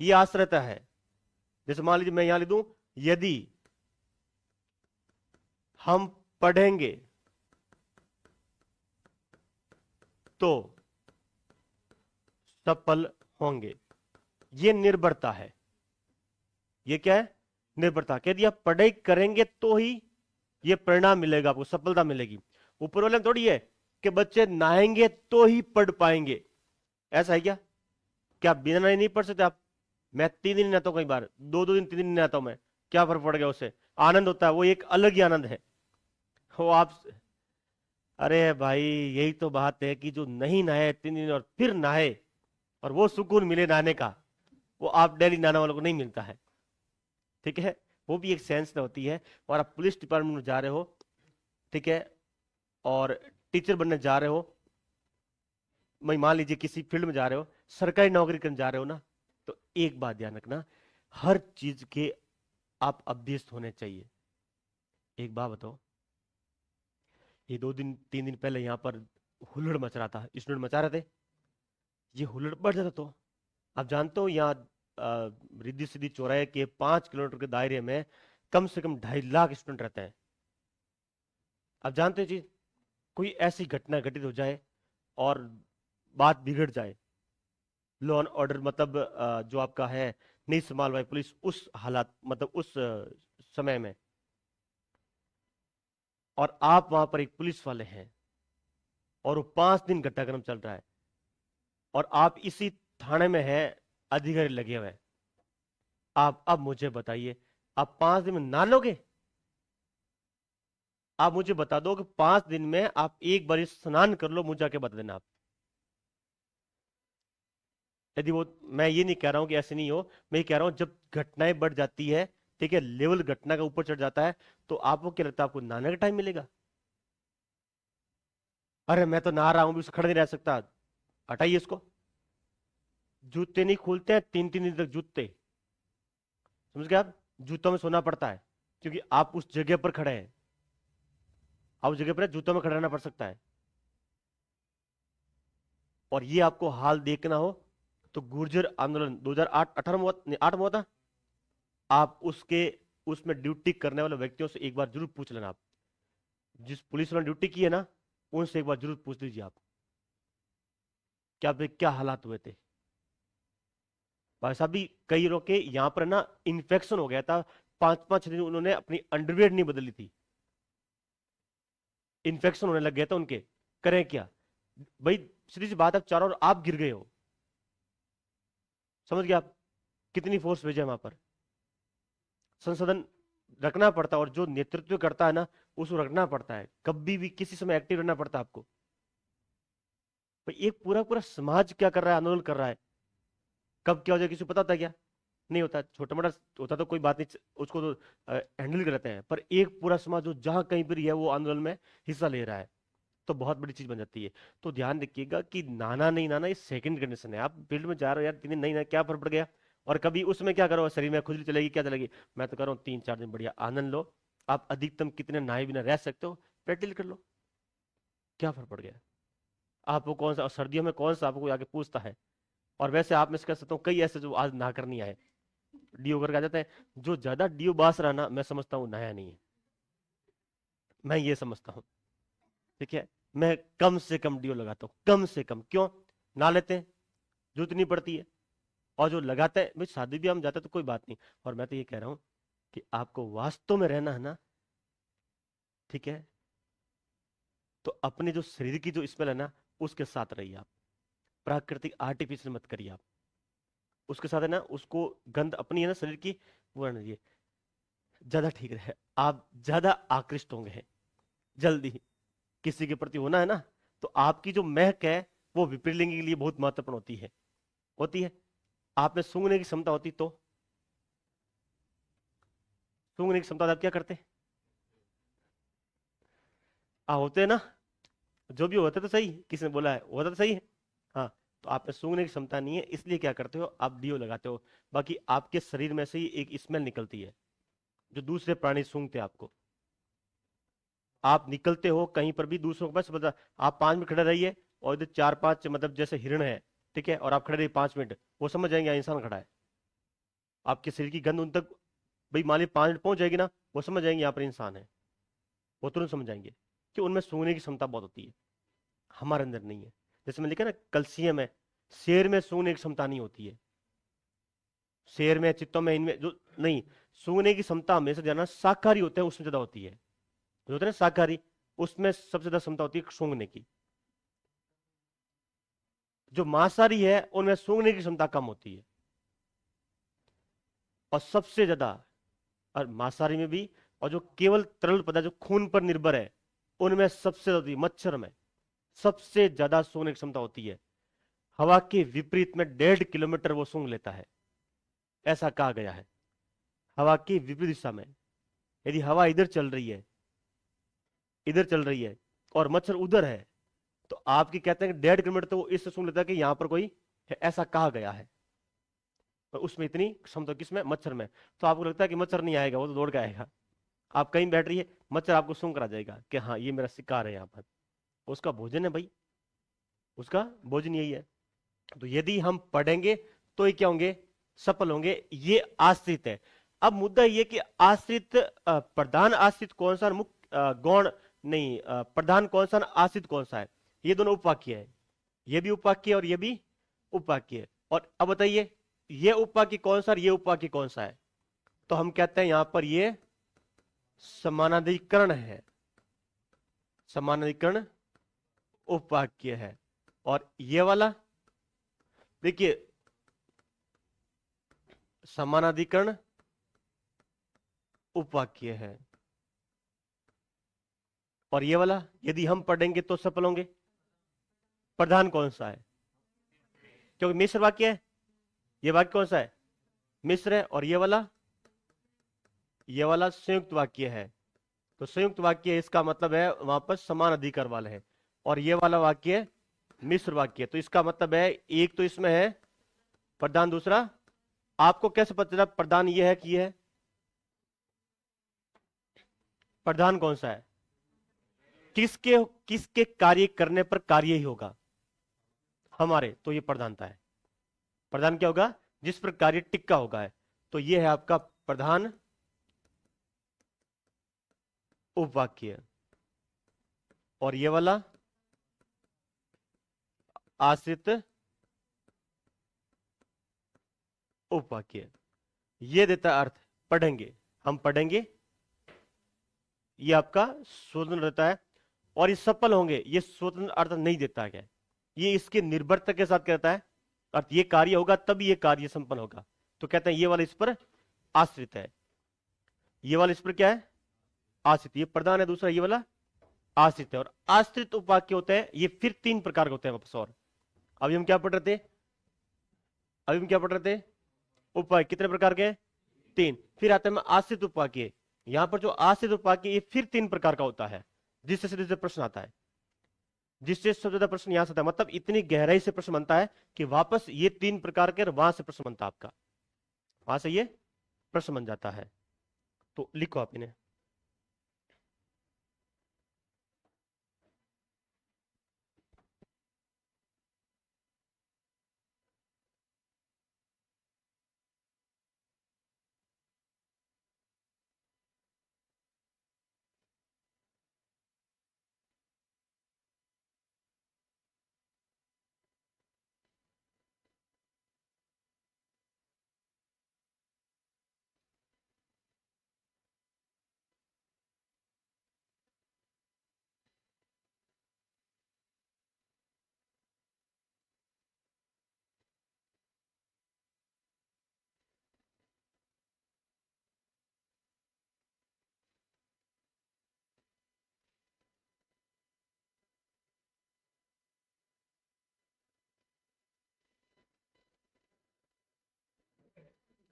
ये आश्रयता है। जैसे मान लीजिए मैं यहां लिख दूं, यदि हम पढ़ेंगे तो सफल होंगे, ये निर्भरता है, ये क्या है, निर्भरता। कह दिया पढ़ाई करेंगे तो ही ये परिणाम मिलेगा, आपको सफलता मिलेगी। ऊपर वाले में थोड़ी है कि बच्चे नहाएंगे तो ही पढ़ पाएंगे, ऐसा है क्या, क्या बिना नहाए नहीं पढ़ सकते आप। मैं 3 दिन नहाता हूं, कई बार 2-2 दिन 3 दिन नहाता हूं मैं, क्या फर्क पड़ गया, उससे आनंद होता है, वो एक अलग ही आनंद है वो आप। अरे भाई यही तो बात है कि जो नहीं नहाए 3 दिन और फिर नहाए और वो सुकून मिले नहाने का, वो आप डेली नहाने वालों को नहीं मिलता है, ठीक है। वो भी एक सेंस होती है। और आप पुलिस डिपार्टमेंट में जा रहे हो, ठीक है, और टीचर बनने जा रहे हो, मैं मान लीजिए किसी फील्ड में जा रहे हो, सरकारी नौकरी करने जा रहे हो ना, तो एक बात ध्यान रखना, हर चीज के आप अभ्यस्त होने चाहिए। एक बात बताओ, ये 2 दिन 3 दिन पहले यहाँ पर हुल्लड़ मच रहा था, स्टूडेंट मचा रहे थे, ये हुल्लड़ बढ़ जाता तो आप जानते हो यहाँ रिद्धि सिद्धि चौराहे के 5 किलोमीटर के दायरे में कम से कम 2.5 लाख स्टूडेंट रहते हैं, आप जानते हैं जी, कोई ऐसी घटना घटित हो जाए और बात बिगड़ जाए, लॉ एंड ऑर्डर मतलब जो आपका है नहीं संभाल पाई पुलिस उस हालात मतलब उस समय में, और आप वहां पर एक पुलिस वाले हैं और वो 5 दिन घटनाक्रम चल रहा है और आप इसी थाने में हैं, अधिकारी लगे हुए हैं। आप अब मुझे बताइए, आप 5 दिन में ना लोगे? आप मुझे बता दो कि 5 दिन में आप एक बार स्नान कर लो, मुझे आके बता देना आप। यदि वो, मैं ये नहीं कह रहा हूं कि ऐसे नहीं हो, मैं ये कह रहा हूं जब घटनाएं बढ़ जाती है, ठीक है, लेवल घटना का ऊपर चढ़ जाता है, तो आपको क्या लगता है आपको नहाने का टाइम मिलेगा? अरे मैं तो नहा रहा हूं भी, उससे खड़े नहीं रह सकता। हटाइए इसको। जूते नहीं खोलते हैं 3-3 दिन तक जूते, समझ गए आप? जूतों में सोना पड़ता है क्योंकि आप उस जगह पर खड़े हैं। आप उस जगह पर जूतों में खड़ा रहना पड़ सकता है। और ये आपको हाल देखना हो तो गुर्जर आंदोलन 2008 18 में 8 में हुआ था। आप उसके उसमें ड्यूटी करने वाले व्यक्तियों से एक बार जरूर पूछ लेना। आप जिस पुलिस वाले ड्यूटी की है ना, उनसे एक बार जरूर पूछ लीजिए आप क्या क्या हालात हुए थे। भाई साहब भी कई लोग के यहाँ पर ना इन्फेक्शन हो गया था, 5-5 दिन उन्होंने अपनी अंडरवियर नहीं बदली थी, इन्फेक्शन होने लग गया था उनके। करें क्या भाई? सीधी सी बात है, चारों ओर आप गिर गए हो, समझ गए आप? कितनी फोर्स भेजे वहां पर, संसाधन रखना पड़ता है, और जो नेतृत्व करता है ना, उसको रखना पड़ता है, कभी भी किसी समय एक्टिव रहना पड़ता है आपको। भाई एक पूरा पूरा समाज क्या कर रहा है, आंदोलन कर रहा है, कब क्या हो जाए किसी को पता होता है क्या? नहीं होता। छोटा मोटा होता तो कोई बात नहीं, उसको तो हैंडल करते हैं, पर एक पूरा समाज जो जहां कहीं पर है वो आंदोलन में हिस्सा ले रहा है, तो बहुत बड़ी चीज बन जाती है। तो ध्यान रखिएगा कि नाना नहीं नाना ये सेकंड कंडीशन है। आप फील्ड में जा रहे हो यार 3 दिन नहीं ना, क्या फर्क पड़ गया? और कभी उसमें क्या करो, शरीर में खुजली चलेगी, क्या चलेगी? मैं तो कर रहा हूँ 3-4 दिन बढ़िया आनंद लो। आप अधिकतम कितने नहाए बिना रह सकते हो, प्रैक्टिस कर लो, क्या फर्क पड़ गया? आपको कौन सा, और सर्दियों में कौन सा आपको आगे पूछता है? और वैसे आप में से कह सकता हूँ कई ऐसे जो आज नहा कर नहीं आए, डीओ करके आ जाते हैं। जो ज्यादा डीओ बास रहा ना, मैं समझता हूँ नया नहीं है, मैं ये समझता हूँ, ठीक है? मैं कम से कम डीओ लगाता हूँ, कम से कम। क्यों? ना लेते हैं, जरूरत नहीं पड़ती है। और जो लगाते हैं भाई, शादी भी हम जाते हैं तो कोई बात नहीं। और मैं तो ये कह रहा हूँ कि आपको वास्तव में रहना है ना, ठीक है, तो अपने जो शरीर की जो स्मेल है ना, उसके साथ रहिए आप। प्राकृतिक आर्टिफिशियल मत करिए आप, उसके साथ है ना, उसको गंध अपनी है ना शरीर की, वो रहने दीजिए, ज्यादा ठीक रहे। आप ज्यादा आकृष्ट होंगे जल्दी, किसी के प्रति होना है ना, तो आपकी जो महक है वो विप्रीलिंग के लिए बहुत महत्वपूर्ण होती है, होती है। आप में सूंघने की क्षमता होती तो, सूंघने की क्षमता आप क्या करते? होते हैं ना, जो भी होता तो सही, किसने बोला है, होता तो सही है। हाँ, तो आप में सूंघने की क्षमता नहीं है, इसलिए क्या करते हो आप, डीओ लगाते हो। बाकी आपके शरीर में से ही एक स्मेल निकलती है जो दूसरे प्राणी सूंघते हैं आपको। आप निकलते हो कहीं पर भी दूसरों के पास, मतलब आप 5 मिनट खड़े रहिए, और इधर 4-5 मतलब जैसे हिरण है, ठीक है, और आप खड़े रहिए 5 मिनट, वो समझ जाएंगे यहाँ इंसान खड़ा है। आपके शरीर की गंध उन तक, भाई मान ली 5 मिनट पहुंच जाएगी ना, वो समझ जाएंगे यहाँ पर इंसान है, वो तुरंत समझ जाएंगे कि उनमें सूंघने की क्षमता बहुत होती है, हमारे अंदर नहीं है। जैसे मैं लिखा ना कैल्शियम है, शेर में सूंघने की क्षमता नहीं होती है, शेर में, चित्तों में, इनमें जो नहीं, सूंघने की क्षमता हमेशा जाना शाकाहारी होते हैं उसमें ज्यादा होती है, जो होते हैं ना शाकाहारी, उसमें सबसे ज्यादा क्षमता होती है सूंघने की। जो मांसाहारी है उनमें सूंघने की क्षमता कम होती है, और सबसे ज्यादा, और मांसाहारी में भी, और जो केवल तरल पदार्थ जो खून पर निर्भर है, उनमें सबसे ज्यादा होती है। मच्छर में सबसे ज्यादा सूंघने की क्षमता होती है, हवा के विपरीत में 1.5 किलोमीटर वो सूंघ लेता है, ऐसा कहा गया है। हवा की विपरीत दिशा में, यदि हवा इधर चल रही है, इधर चल रही है, और मच्छर उधर है, तो आपकी कहते हैं कि 1.5 किलोमीटर तो वो इससे सुन लेता है कि यहां पर कोई है, ऐसा कहा गया है। और उसमें इतनी क्षमता किसमें, मच्छर में। तो आपको लगता है कि मच्छर नहीं आएगा, वो तो दौड़ के आएगा। आप कहीं बैठ रही है, मच्छर आपको सूंघ कर आ जाएगा कि हाँ ये मेरा शिकार है यहाँ पर, उसका भोजन है भाई, उसका भोजन यही है। तो यदि हम पढ़ेंगे तो ये क्या होंगे, सफल होंगे, ये आश्रित है। अब मुद्दा ये कि आश्रित, प्रधान आश्रित कौन सा, मुख्य गौण नहीं, प्रधान कौन सा आश्रित कौन सा है? ये दोनों उपवाक्य है, ये भी उपवाक्य है और ये भी उपवाक्य है। और अब बताइए ये उपवाक्य कौन सा और ये उपवाक्य कौन सा है? तो हम कहते हैं यहां पर ये समानाधिकरण है, समानाधिकरण उपवाक्य है। और ये वाला देखिए समानाधिकरण उपवाक्य है। और ये वाला यदि हम पढ़ेंगे तो सफल होंगे। प्रधान कौन सा है? क्योंकि मिश्र वाक्य है। ये वाक्य कौन सा है? मिश्र है। और ये वाला संयुक्त वाक्य है। तो संयुक्त वाक्य इसका मतलब है वहां पर समान अधिकार वाला है। और ये वाला वाक्य मिश्र वाक्य। तो इसका मतलब है एक तो इसमें है प्रधान, दूसरा आपको कैसे पता चला प्रधान ये है कि ये है? प्रधान कौन सा है? किसके किसके कार्य करने पर कार्य ही होगा हमारे, तो ये प्रधानता है। प्रधान क्या होगा? जिस पर कार्य टिक्का होगा है। तो ये है आपका प्रधान उपवाक्य। और ये वाला आश्रित उपवाक्य। ये देता अर्थ। पढ़ेंगे, हम पढ़ेंगे, ये आपका स्वतंत्र रहता है। और ये सफल होंगे, ये स्वतंत्र अर्थ नहीं देता है। ये इसके निर्भरता के साथ कहता है अर्थ ये कार्य होगा तभी ये कार्य संपन्न होगा। तो कहते हैं ये वाला इस पर आश्रित है, ये वाला इस पर क्या है? आश्रित। ये प्रधान है, दूसरा ये वाला आश्रित है। और आश्रित उपवाक्य होते हैं ये फिर तीन प्रकार के होते हैं वापस। और अभी हम क्या पढ़ रहे थे? अभी हम क्या पढ़ रहे थे? उपवाक्य कितने प्रकार के हैं? तीन। फिर आते हैं आश्रित उपवाक्य। यहां पर जो आश्रित उपवाक्य ये फिर तीन प्रकार का होता है, जिससे सीधे प्रश्न आता है, जिससे सबसे ज्यादा प्रश्न यहां से आता है। मतलब इतनी गहराई से प्रश्न बनता है कि वापस ये तीन प्रकार के वहां से प्रश्न बनता है आपका, वहां से ये प्रश्न बन जाता है। तो लिखो आप इन्हें।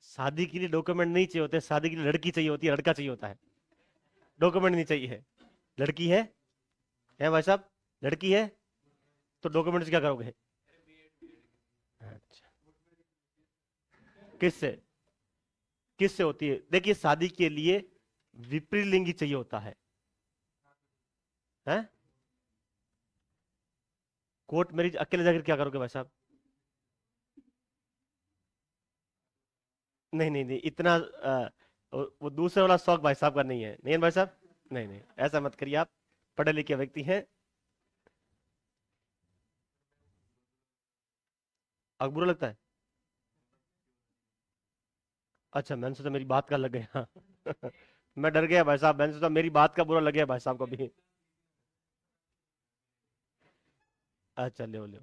शादी के लिए डॉक्यूमेंट नहीं चाहिए होते, शादी के लिए लड़की चाहिए होती है, लड़का चाहिए होता है, डॉक्यूमेंट नहीं चाहिए है। लड़की है भाई साहब? लड़की है तो डॉक्यूमेंट से क्या करोगे? अच्छा, किससे? किससे होती है? देखिए शादी के लिए विपरीत लिंगी चाहिए होता है? कोर्ट मैरिज अकेले जाकर क्या करोगे भाई साहब? नहीं नहीं नहीं, इतना वो दूसरे वाला शौक भाई साहब का नहीं है, नहीं है भाई साहब? नहीं नहीं, ऐसा मत करिए आप, पढ़े लिखे व्यक्ति हैं। आपको बुरा लगता है? अच्छा, मैंने सोचा मेरी बात का लग गया। मैं डर गया भाई साहब, मैंने सोचा मेरी बात का बुरा लग गया भाई साहब को भी। अच्छा, ले ले।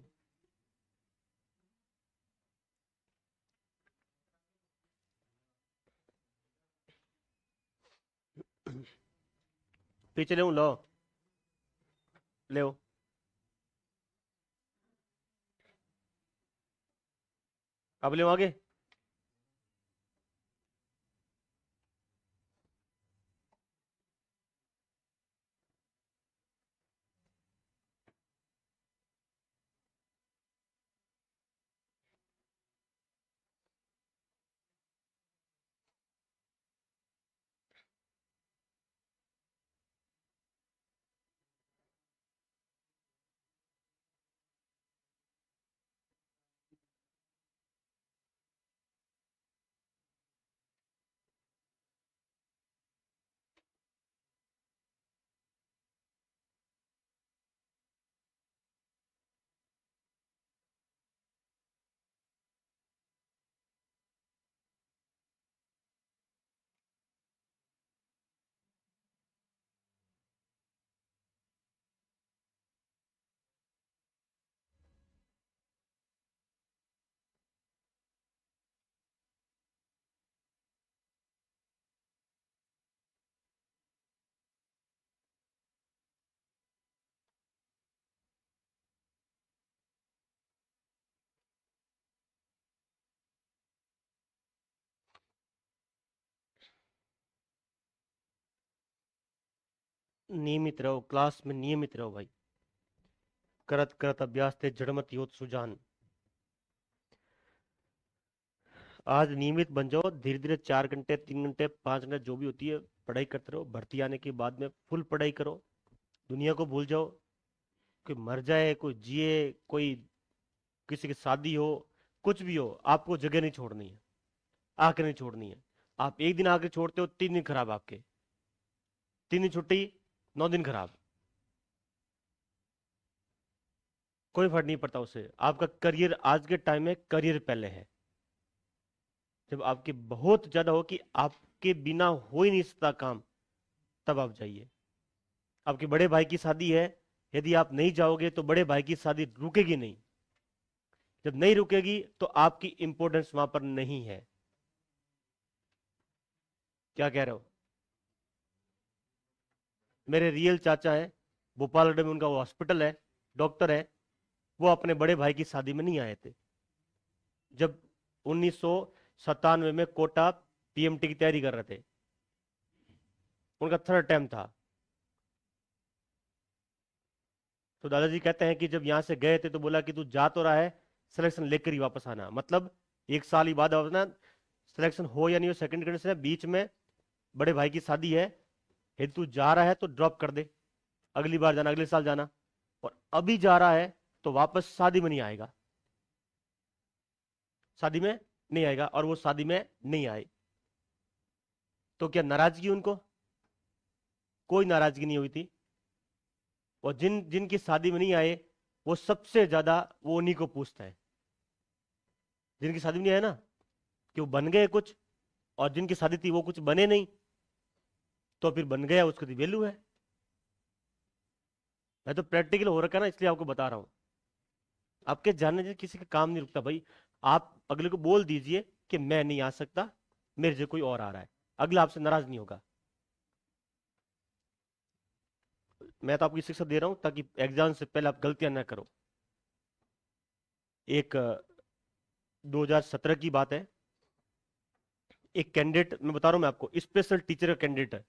पीछे ले लो, ले। अब ले आगे। नियमित रहो, क्लास में नियमित रहो भाई। करत करत अभ्यास ते जड़मत योत सुजान। आज नियमित बन जाओ, धीरे धीरे 4 घंटे 3 घंटे 5 घंटे जो भी होती है पढ़ाई करते रहो। भर्ती आने के बाद में फुल पढ़ाई करो, दुनिया को भूल जाओ। कोई मर जाए, कोई जिए, कोई किसी की शादी हो, कुछ भी हो, आपको जगह नहीं छोड़नी है, आंखें नहीं छोड़नी है। आप एक दिन आंखें छोड़ते हो 3 दिन खराब आपके, 3 दिन छुट्टी, 9 दिन खराब। कोई फर्क नहीं पड़ता उससे। आपका करियर आज के टाइम में करियर पहले है। जब आपकी बहुत ज्यादा हो कि आपके बिना हो ही नहीं सकता काम, तब आप जाइए। आपके बड़े भाई की शादी है, यदि आप नहीं जाओगे तो बड़े भाई की शादी रुकेगी नहीं। जब नहीं रुकेगी तो आपकी इंपॉर्टेंस वहां पर नहीं है। क्या कह रहे हो? मेरे रियल चाचा है, भोपाल अड्डे में उनका वो हॉस्पिटल है, डॉक्टर है। वो अपने बड़े भाई की शादी में नहीं आए थे। जब 1997 में कोटा पीएमटी की तैयारी कर रहे थे, उनका थर्ड टाइम था। तो दादाजी कहते हैं कि जब यहां से गए थे तो बोला कि तू जा तो रहा है, सिलेक्शन लेकर ही वापस आना। मतलब 1 साल ही बाद वापस ना, सिलेक्शन हो या नहीं हो सेकंड कंडीशन है, बीच में बड़े भाई की शादी है। यदि तू जा रहा है तो ड्रॉप कर दे, अगली बार जाना, अगले साल जाना। और अभी जा रहा है तो वापस शादी में नहीं आएगा, शादी में नहीं आएगा। और वो शादी में नहीं आए तो क्या नाराजगी उनको? कोई नाराजगी नहीं हुई थी। और जिनकी शादी में नहीं आए, वो सबसे ज्यादा वो उन्हीं को पूछता है। जिनकी शादी में नहीं आए ना, कि वो बन गए कुछ, और जिनकी शादी थी वो कुछ बने नहीं, तो फिर बन गया उसकी वैल्यू है। मैं तो प्रैक्टिकल हो रखा है ना, इसलिए आपको बता रहा हूं। आपके जानने से किसी का काम नहीं रुकता भाई। आप अगले को बोल दीजिए कि मैं नहीं आ सकता, मेरे से कोई और आ रहा है, अगला आपसे नाराज नहीं होगा। मैं तो आपकी शिक्षा दे रहा हूं ताकि एग्जाम से पहले आप गलतियां ना करो। एक 2017 की बात है। एक कैंडिडेट, मैं बता रहा हूं मैं आपको, स्पेशल टीचर का कैंडिडेट है।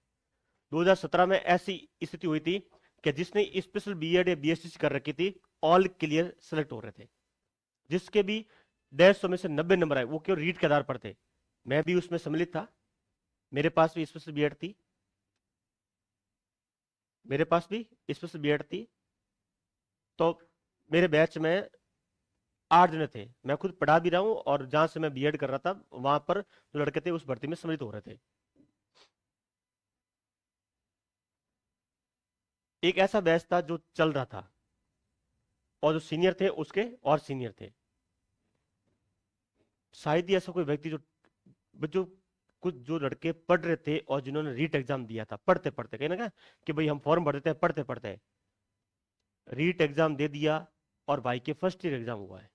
2017 में ऐसी स्थिति हुई थी कि जिसने स्पेशल बीएड या बीएससी कर रखी थी, ऑल क्लियर सेलेक्ट हो रहे थे। जिसके भी 150 में से 90 नंबर आए, वो क्यों रीट के आधार पर थे। मैं भी उसमें सम्मिलित था, मेरे पास भी स्पेशल बीएड थी, मेरे पास भी स्पेशल बीएड थी। तो मेरे बैच में 8 जने थे, मैं खुद पढ़ा भी रहा हूँ, और जहां से मैं बीएड कर रहा था वहां पर जो लड़के थे उस भर्ती में सम्मिलित हो रहे थे। एक ऐसा बैच था जो चल रहा था, और जो सीनियर थे उसके और सीनियर थे। शायद ही ऐसा कोई व्यक्ति जो जो कुछ जो लड़के पढ़ रहे थे और जिन्होंने रीट एग्जाम दिया था, पढ़ते पढ़ते कहीं ना कहा कि भाई हम फॉर्म भर देते हैं, पढ़ते पढ़ते रीट एग्जाम दे दिया, और भाई के फर्स्ट ईयर एग्जाम हुआ है।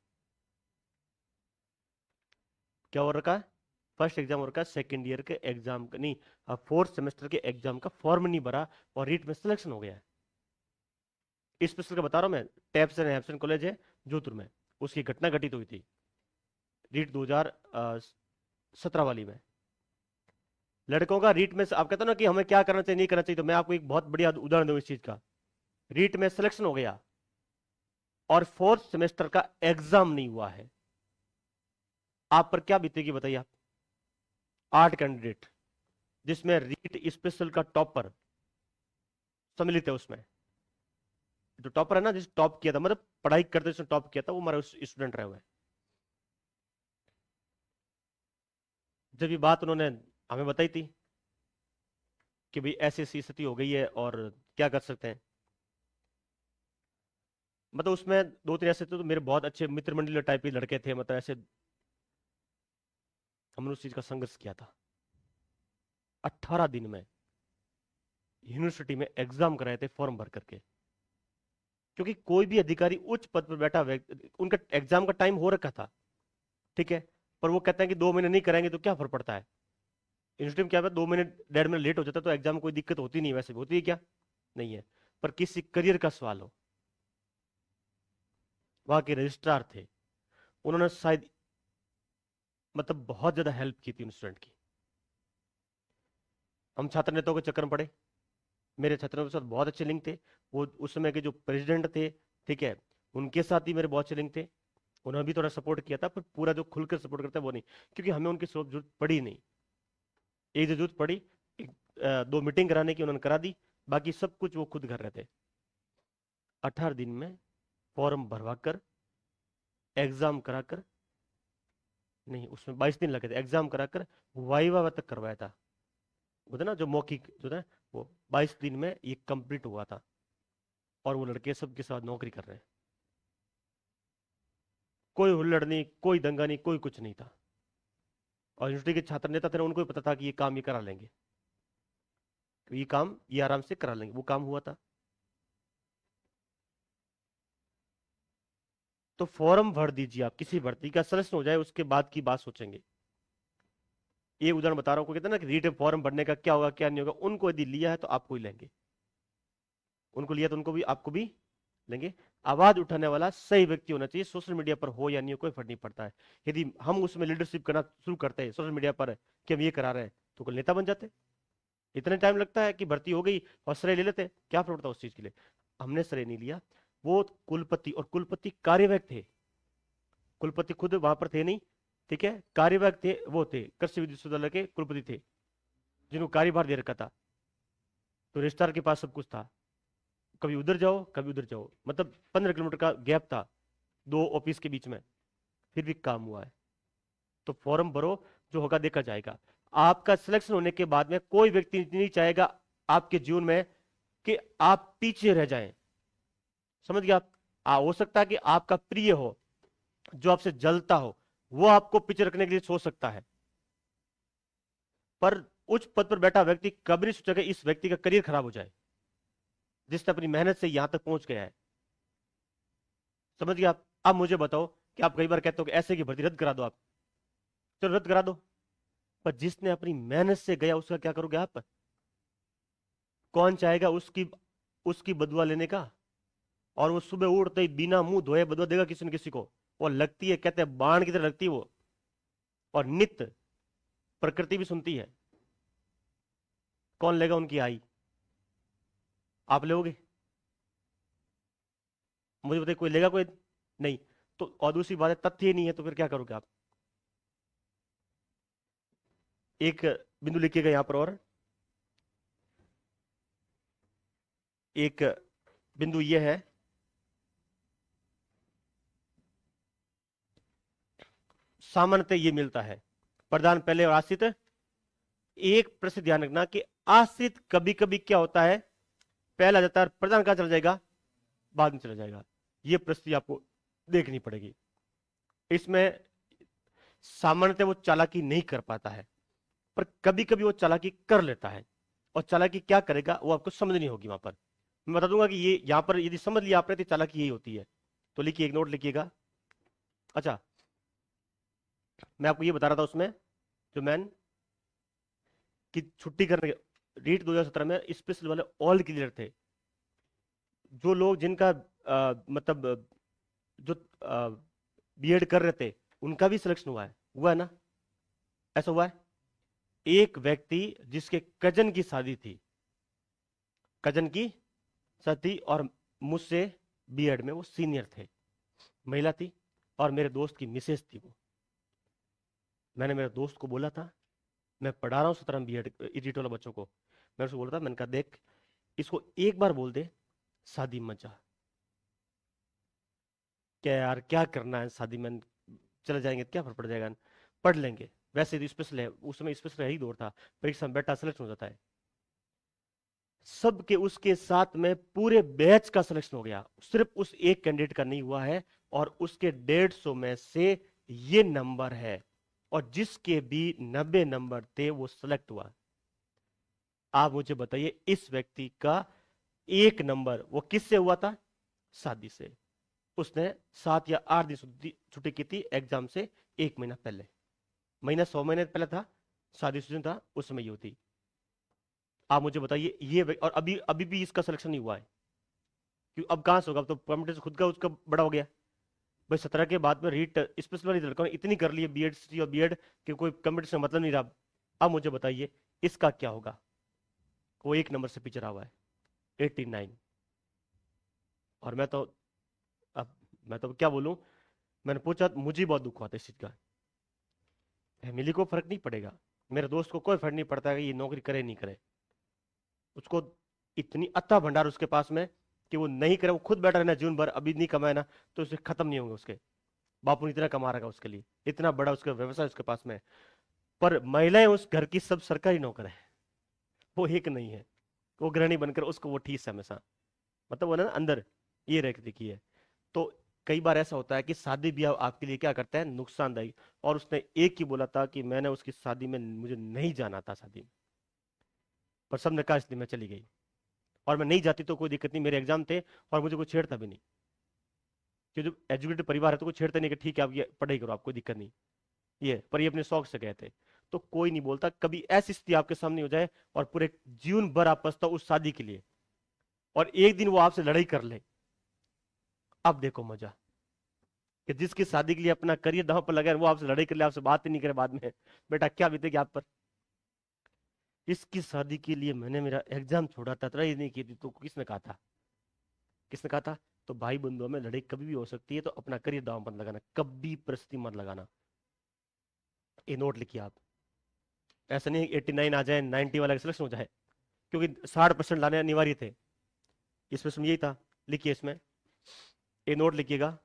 क्या हो रखा है? फर्स्ट एग्जाम हो रखा है, सेकेंड ईयर के एग्जाम का नहीं, फोर्थ सेमेस्टर के एग्जाम का फॉर्म नहीं भरा, और रीट में सिलेक्शन हो गया है। स्पेशल का बता रहा हूं मैं, टैप्स एंड हैप्सन कॉलेज है जोधपुर में, उसकी घटना घटित हुई थी रीट 2017 वाली में। लड़कों का रीट में, आप कहते हो ना कि हमें क्या करना चाहिए नहीं करना चाहिए, तो मैं आपको एक बहुत बढ़िया उदाहरण दूं इस चीज का। रीट में सिलेक्शन हो गया, और फोर्थ सेमेस्टर का एग्जाम नहीं हुआ है। आप पर क्या बीतेगी बताइए आप। 8 कैंडिडेट, जिसमें रीट स्पेशल का टॉपर सम्मिलित है उसमें। जो टॉपर है ना, जिस टॉप किया था, मतलब पढ़ाई करते जिसने टॉप किया था, वो हमारा स्टूडेंट रहे हुए हैं। जब ये बात उन्होंने हमें बताई थी कि भाई ऐसी ऐसी स्थिति हो गई है और क्या कर सकते हैं, मतलब उसमें 2 3 ऐसे थे तो मेरे बहुत अच्छे मित्र मंडली टाइप के लड़के थे, मतलब ऐसे हमने उस चीज का संघर्ष किया था। 18 दिन में यूनिवर्सिटी में एग्जाम कराए थे फॉर्म भर करके। क्योंकि कोई भी अधिकारी उच्च पद पर बैठा व्यक्ति, उनका एग्जाम का टाइम हो रखा था, ठीक है, पर वो कहते हैं कि 2 महीने नहीं कराएंगे तो क्या फर्क पड़ता है। यूनिवर्सिटी में क्या है, 2 महीने 1.5 महीने लेट हो जाता है तो एग्जाम में कोई दिक्कत होती नहीं, वैसे भी होती है क्या, नहीं है। पर किसी करियर का सवाल हो, वहां के रजिस्ट्रार थे, उन्होंने शायद मतलब बहुत ज्यादा हेल्प की थी उन स्टूडेंट की। हम छात्र नेताओं के चक्कर में पड़े, मेरे छात्रों के साथ बहुत अच्छे लिंक थे। वो उस समय के जो प्रेसिडेंट थे, ठीक है, उनके साथ भी मेरे बहुत अच्छे लिंक थे। उन्होंने भी थोड़ा सपोर्ट किया था, पर पूरा जो खुलकर सपोर्ट करता है वो नहीं, क्योंकि हमें उनकी जरूरत पड़ी नहीं। एक जो जरूरत पड़ी, एक, 2 मीटिंग कराने की, उन्होंने करा दी। बाकी सब कुछ वो खुद कर रहे थे। 18 दिन में फॉर्म भरवा कर, एग्जाम कराकर, नहीं उसमें 22 दिन लगे थे, एग्जाम कराकर वाइवा तक करवाया था। वो था ना जो मौखिक जो था, वो 22 दिन में ये कंप्लीट हुआ था। और वो लड़के सबके साथ नौकरी कर रहे हैं। कोई हुल्लड़ नहीं, कोई दंगा नहीं, कोई कुछ नहीं था। और यूनिवर्सिटी के छात्र नेता थे ना, उनको भी पता था कि ये काम ये करा लेंगे, तो ये काम ये आराम से करा लेंगे। वो काम हुआ था। तो फॉर्म भर दीजिए, आप किसी भर्ती का सिलेक्शन हो जाए उसके बाद की बात सोचेंगे। ये उदाहरण बता रहा हूँ, कहते हैं ना कि रीट फॉर्म भरने का क्या होगा क्या नहीं होगा। उनको यदि लिया है तो आपको ही लेंगे, उनको लिया तो उनको भी, आपको भी लेंगे। आवाज उठाने वाला सही व्यक्ति होना चाहिए, सोशल मीडिया पर हो या नहीं हो कोई फर्क नहीं पड़ता है। यदि हम उसमें लीडरशिप करना शुरू करते हैं सोशल मीडिया पर कि हम ये करा रहे हैं, तो कल नेता बन जाते। इतने टाइम लगता है कि भर्ती हो गई और श्रेय ले लेते, क्या फर्क पड़ता उस चीज के लिए। हमने श्रेय नहीं लिया। वो कुलपति, और कुलपति कार्यवाहक थे, कुलपति खुद वहां पर थे नहीं, ठीक है। कार्यवाहक थे, वो थे कृषि विश्वविद्यालय के कुलपति थे, जिनको कार्यभार दे रखा था। तो रजिस्ट्रार के पास सब कुछ था, कभी उधर जाओ कभी उधर जाओ, मतलब 15 किलोमीटर का गैप था दो ऑफिस के बीच में। फिर भी काम हुआ है। तो फॉर्म भरो, जो होगा देखा जाएगा। आपका सिलेक्शन होने के बाद में कोई व्यक्ति नहीं चाहेगा आपके जीवन में कि आप पीछे रह जाएं। समझ गए आप? हो सकता है कि आपका प्रिय हो, जो आपसे जलता हो, वो आपको पीछे रखने के लिए सोच सकता है, पर उच्च पद पर बैठा व्यक्ति कभी नहीं सोचेगा इस व्यक्ति का करियर खराब हो जाए, जिसने अपनी मेहनत से यहां तक पहुंच गया है। समझ गए आप? अब मुझे बताओ कि आप कई बार कहते हो कि ऐसे की भर्ती रद्द करा दो आप, चलो रद्द करा दो, पर जिसने अपनी मेहनत से गया उसका क्या करोगे आप? कौन चाहेगा उसकी उसकी बदुआ लेने का? और वो सुबह उठते ही बिना मुंह धोए बदुआ देगा किसी न किसी को। वो लगती है, कहते हैं बाण की तरह लगती है वो, और नित्य प्रकृति भी सुनती है। कौन लेगा उनकी आई? आप लोगे? मुझे बताइए, कोई लेगा? कोई नहीं। तो और दूसरी बात है, तथ्य ही नहीं है तो फिर क्या करोगे आप? एक बिंदु लिखिएगा यहां पर, और एक बिंदु यह है, सामान्यतः ये मिलता है प्रधान पहले और आश्रित। एक प्रश्न ध्यान रखना कि आश्रित कभी कभी क्या होता है, पहला जाता है, प्रधान कहां चला जाएगा? बाद में चला जाएगा। ये परिस्थिति आपको देखनी पड़ेगी। इसमें सामान्यतः वो चालाकी नहीं कर पाता है, पर कभी कभी वो चालाकी कर लेता है। और चालाकी क्या करेगा वो आपको समझनी होगी वहां पर। मैं बता दूंगा कि ये यहां पर यदि समझ लिया आपने तो चालाकी यही होती है। तो लिखिए, एक नोट लिखिएगा। अच्छा, मैं आपको ये बता रहा था उसमें, जो मैन की छुट्टी करने रीट 2017 में स्पेशल वाले ऑल क्लियर थे। जो लोग जिनका मतलब जो बीएड कर रहे थे, उनका भी सिलेक्शन हुआ है ना? ऐसा हुआ है। एक व्यक्ति जिसके कजन की शादी थी, कजन की शादी, और मुझसे बीएड में वो सीनियर थे, महिला थी, और मेरे दोस्त की मिसेज थी वो। मैंने मेरे दोस्त को बोला था, मैं पढ़ा रहा हूँ 17 बीएड इडिट वाला बच्चों को, मैं उसको बोला था, मैंने कहा देख, इसको एक बार बोल दे शादी मत जा। क्या यार, क्या करना है शादी में, चले जाएंगे क्या फर्क पड़ जाएगा, पढ़ लेंगे। वैसे तो स्पेशल है, उस समय स्पेशल ही दौर था, परीक्षा में बेटा सिलेक्शन हो जाता है। सबके उसके साथ में पूरे बैच का सिलेक्शन हो गया, सिर्फ उस एक कैंडिडेट का नहीं हुआ है। और उसके 150 में से ये नंबर है, और जिसके भी 90 नंबर थे वो सिलेक्ट हुआ। आप मुझे बताइए, इस व्यक्ति का एक नंबर वो किससे हुआ था? शादी से। उसने 7 या 8 दिन छुट्टी की थी एग्जाम से 1 महीना पहले, महीना 100 महीने पहले था, शादी सीजन था, उस समय ये होती। आप मुझे बताइए ये और अभी अभी भी इसका सिलेक्शन नहीं हुआ है, क्यों? अब कहां से होगा? अब तो कॉम्पिटिशन खुद का उसका बड़ा हो गया भाई। 17 के बाद में रीट स्पेशल वाली लड़कों ने इतनी कर ली है, बीएड और बीएड, कि कोई कंपटीशन मतलब नहीं रहा। अब मुझे बताइए इसका क्या होगा? वो 1 नंबर से पीछे रहा हुआ है। 89। और अब मैं तो क्या बोलूं, मैंने पूछा तो मुझे बहुत दुख हुआ था इस चीज का। फैमिली को फर्क नहीं पड़ेगा, मेरे दोस्त को कोई फर्क नहीं पड़ता कि ये नौकरी करे नहीं करे, उसको इतनी अत्ता भंडार उसके पास में कि वो नहीं करे, वो खुद बैठा रहना जीवन भर, अभी नहीं कमाए ना तो उसे खत्म नहीं होंगे उसके। बापू ने इतना कमा रखा उसके लिए, इतना बड़ा उसका व्यवसाय उसके पास में है। पर महिलाएं उस घर की सब सरकारी नौकर है, वो एक नहीं है, वो गृहिणी बनकर उसको वो ठीस है हमेशा, मतलब वो ना अंदर ये रख देखी है। तो कई बार ऐसा होता है कि शादी ब्याह आपके लिए क्या करता है, नुकसानदायी। और उसने एक ही बोला था कि मैंने उसकी शादी में, मुझे नहीं जाना था शादी में, पर सबने कहा इसलिए मैं चली गई। और मैं नहीं जाती तो कोई दिक्कत नहीं, मेरे एग्जाम थे और मुझे कोई छेड़ता भी नहीं, क्योंकि जो एजुकेटेड परिवार है तो कोई छेड़ता नहीं कि ठीक है आप ये पढ़ाई करो, आप कोई दिक्कत नहीं। ये पर ये अपने शौक से गए थे, तो कोई नहीं बोलता। कभी ऐसी स्थिति आपके सामने हो जाए और पूरे जीवन भर आप पछताओ उस शादी के लिए, और एक दिन वो आपसे लड़ाई कर ले, अब देखो मजा, कि जिसकी शादी के लिए अपना करियर दांव पर लगा है, वो आपसे लड़ाई कर ले, आपसे बात ही नहीं करे बाद में, बेटा क्या बीतेगी आप पर। इसकी शादी के लिए मैंने मेरा एग्जाम छोड़ा था, ट्राई नहीं की थी, तो किसने कहा था, किसने कहा था। तो भाई बंधुओं में लड़ाई कभी भी हो सकती है, तो अपना करियर दांव मत लगाना, कभी परिस्थिति मत लगाना। ये नोट लिखिए आप, ऐसा नहीं 89 आ जाए, 90 वाला सिलेक्शन हो जाए, क्योंकि 60% लाने अनिवार्य थे, इसमें यही था। लिखिए इसमें, ये नोट लिखिएगा।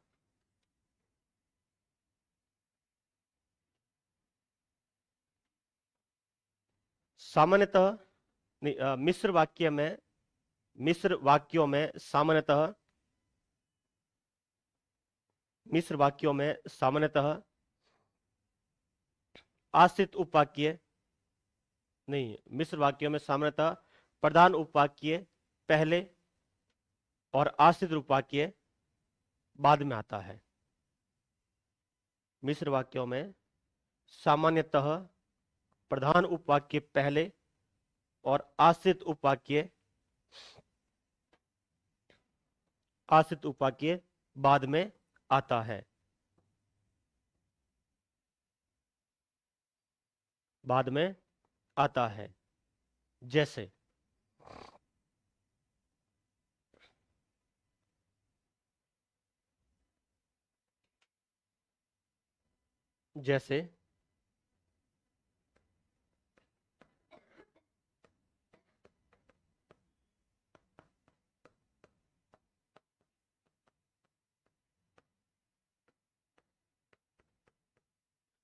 सामान्यतः नहीं, मिश्र वाक्यों में सामान्यतः, मिश्र वाक्यों में सामान्यतः आश्रित उपवाक्य, नहीं, मिश्र वाक्यों में सामान्यतः प्रधान उपवाक्य पहले और आश्रित उपवाक्य बाद में आता है। मिश्र वाक्यों में सामान्यतः प्रधान उपवाक्य पहले और आश्रित उपवाक्य बाद में आता है, बाद में आता है। जैसे, जैसे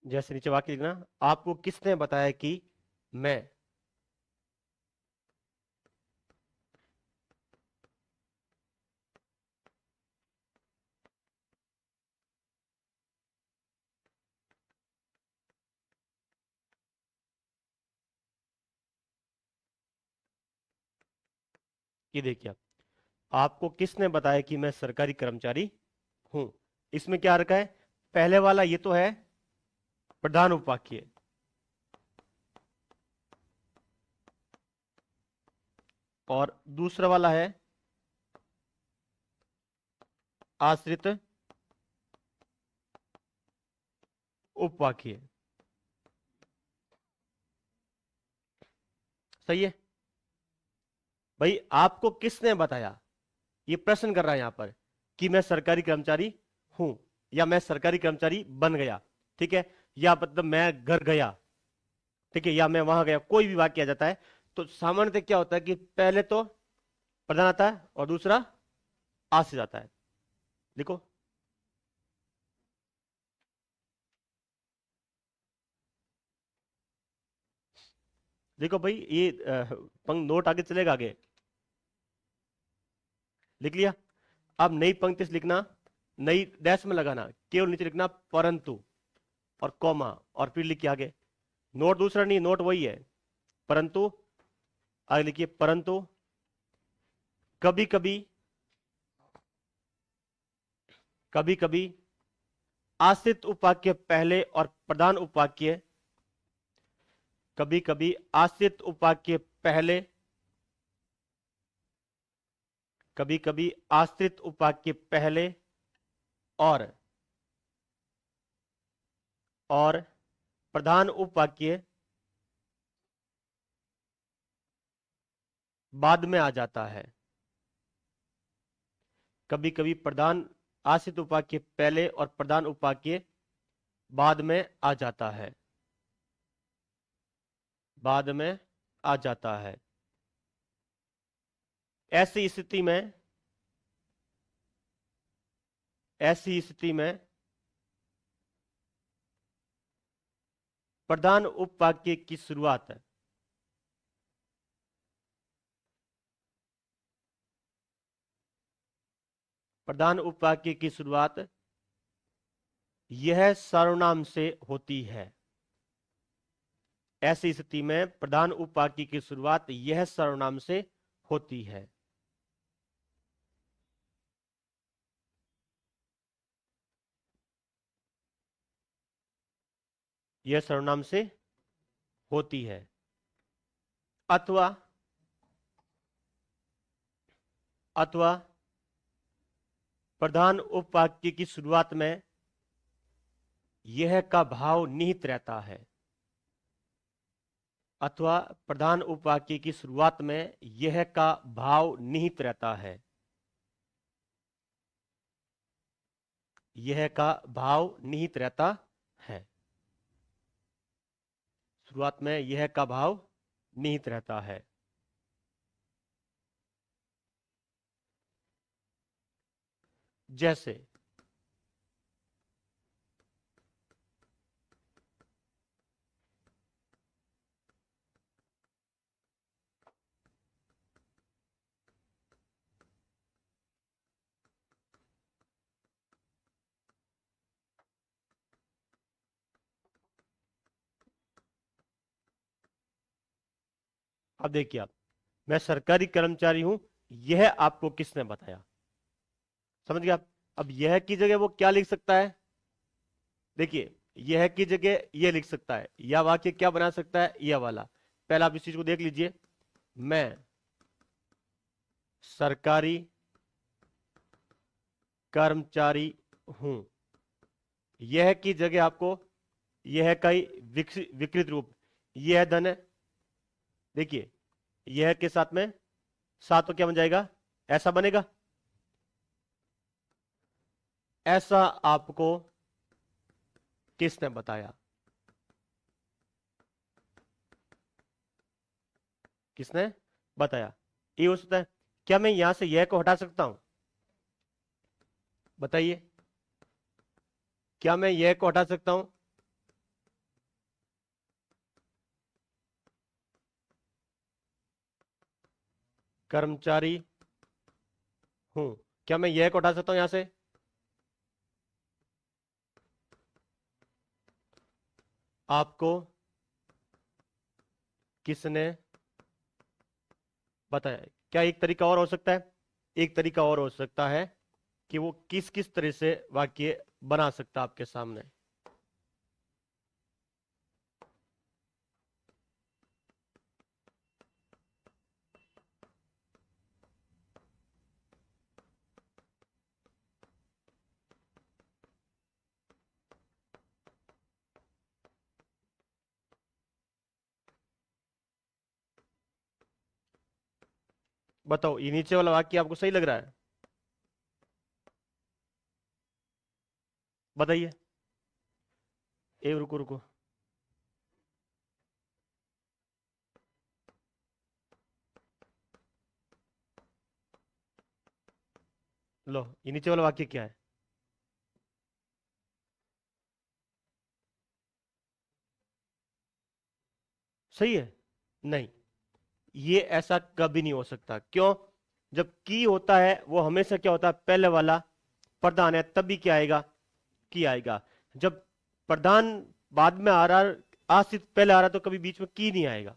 जैसे नीचे वाक्य लिखना, आपको किसने बताया कि मैं, ये देखिए आप, आपको किसने बताया कि मैं सरकारी कर्मचारी हूं। इसमें क्या रखा है, पहले वाला ये तो है प्रधान उपवाक्य, और दूसरा वाला है आश्रित उपवाक्य। सही है भाई, आपको किसने बताया, ये प्रश्न कर रहा है यहां पर, कि मैं सरकारी कर्मचारी हूं, या मैं सरकारी कर्मचारी बन गया, ठीक है, या मतलब मैं घर गया, ठीक है, या मैं वहां गया, कोई भी वाक्य आ जाता है, तो सामान्यतः क्या होता है कि पहले तो प्रधान आता है और दूसरा आश्रित आता है। लिखो, देखो भाई ये पंक्ति नोट आगे चलेगा आगे, लिख लिया। अब नई पंक्ति से लिखना, नई डैश में लगाना, केवल नीचे लिखना परंतु और कॉमा, और फिर लिखिए आगे। नोट दूसरा नहीं, नोट वही है, परंतु आगे लिखिए, परंतु कभी कभी, कभी कभी आश्रित उपवाक्य पहले और प्रधान उपवाक्य, कभी कभी आश्रित उपवाक्य पहले, कभी कभी आश्रित उपवाक्य पहले और और प्रधान उपवाक्य बाद में आ जाता है। कभी कभी प्रधान आश्रित उपवाक्य पहले और प्रधान उपवाक्य बाद में आ जाता है, बाद में आ जाता है। ऐसी स्थिति में प्रधान उपवाक्य की शुरुआत है, प्रधान उपवाक्य की शुरुआत यह सर्वनाम से होती है। ऐसी स्थिति में प्रधान उपवाक्य की शुरुआत यह सर्वनाम से होती है। यह सर्वनाम से होती है। अथवा प्रधान उपवाक्य की शुरुआत में यह का भाव निहित रहता है, अथवा प्रधान उपवाक्य की शुरुआत में यह का भाव निहित रहता है, यह का भाव निहित रहता है। शुरुआत में यह का भाव निहित रहता है। जैसे अब देखिए, आप मैं सरकारी कर्मचारी हूं, यह आपको किसने बताया? समझ गया आप? अब यह की जगह वो क्या लिख सकता है? देखिए, यह की जगह यह लिख सकता है, या वाक्य क्या बना सकता है? यह वाला। पहले आप इस चीज को देख लीजिए, मैं सरकारी कर्मचारी हूं, यह की जगह आपको यह का ही विकृत रूप यह धन है। देखिए, यह के साथ में साथ तो क्या बन जाएगा? ऐसा बनेगा। ऐसा आपको किसने बताया? किसने बताया? ये हो सकता है। क्या मैं यहां से यह को हटा सकता हूं? बताइए, क्या मैं यह को हटा सकता हूं? कर्मचारी हूं, क्या मैं यह को हटा सकता हूं यहां से? आपको किसने बताया? क्या एक तरीका और हो सकता है? एक तरीका और हो सकता है कि वो किस किस तरह से वाक्य बना सकता है आपके सामने। बताओ, ये नीचे वाला वाक्य आपको सही लग रहा है? बताइए। रुको रुको, लो, ये नीचे वाला वाक्य क्या है? सही है? नहीं, ये ऐसा कभी नहीं हो सकता। क्यों? जब की होता है वो हमेशा क्या होता है? पहले वाला प्रधान है, तभी क्या आएगा? की आएगा। जब प्रधान बाद में आ रहा, आश्रित पहले आ रहा, तो कभी बीच में की नहीं आएगा,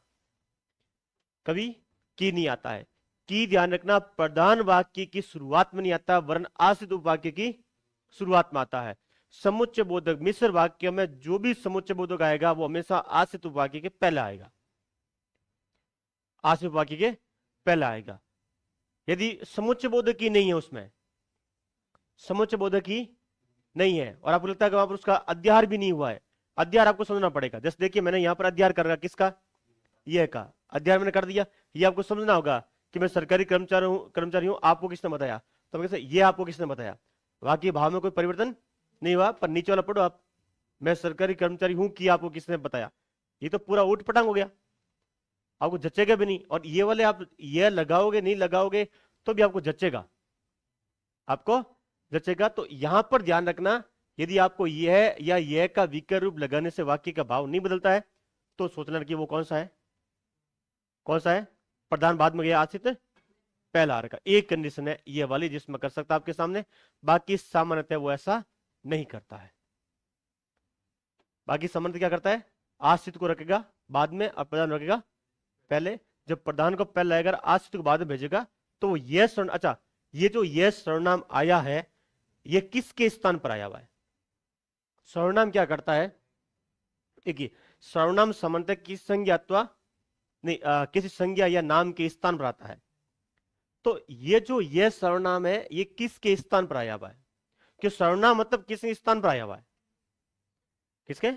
कभी की नहीं आता है। की ध्यान रखना, प्रधान वाक्य की शुरुआत में नहीं आता, वरन आश्रित उपवाक्य की शुरुआत में आता है। समुच्चय बोधक मिश्र वाक्य में जो भी समुच्चय बोधक आएगा वो हमेशा आश्रित उपवाक्य के पहले आएगा, आश्रित उपवाक्य के पहले आएगा। यदि समुच्चय बोधक की नहीं है, उसमें समुच्चय बोधक की नहीं है, और आपको लगता है कि वहां पर उसका अध्यार भी नहीं हुआ है, अध्यार आपको समझना पड़ेगा। जैसे देखिए, मैंने यहां पर अध्यार कर रखा, किसका? यह का अध्याय मैंने कर दिया। ये आपको समझना होगा कि मैं सरकारी कर्मचारी हूं, आपको किसने बताया? तो कैसे, ये आपको किसने बताया? वाक्य भाव में कोई परिवर्तन नहीं हुआ, पर नीचे वाला पढ़ो आप, मैं सरकारी कर्मचारी हूं कि आपको किसने बताया? ये तो पूरा उठ पटांग हो गया, आपको जचेगा भी नहीं। और ये वाले आप ये लगाओगे नहीं लगाओगे तो भी आपको जचेगा, आपको जचेगा। तो यहां पर ध्यान रखना, यदि आपको यह या यह का विकर्ण रूप लगाने से वाक्य का भाव नहीं बदलता है तो सोचना कि वो कौन सा है, कौन सा है? प्रधान बाद में गया, आश्रित पहला आ रखा। एक कंडीशन है ये वाली जिसमें कर सकता आपके सामने, बाकी सामान्यतः वो ऐसा नहीं करता है। बाकी सामान्यतः क्या करता है? आश्रित को रखेगा बाद में और प्रधान रखेगा पहले। जब प्रधान को पहले लाएगा, आश्रित को बाद में भेजेगा, तो वो ये स्वर्ण, अच्छा ये जो ये सर्वनाम आया है ये किसके स्थान पर आया हुआ है? सर्वनाम क्या करता है? देखिए, सर्वनाम सामान्यतः किस संज्ञा अथवा नहीं किसी संज्ञा या नाम के स्थान पर आता है। तो ये जो ये सर्वनाम है ये किसके स्थान पर आया हुआ है? कि सर्वनाम मतलब किस स्थान पर आया हुआ है? किसके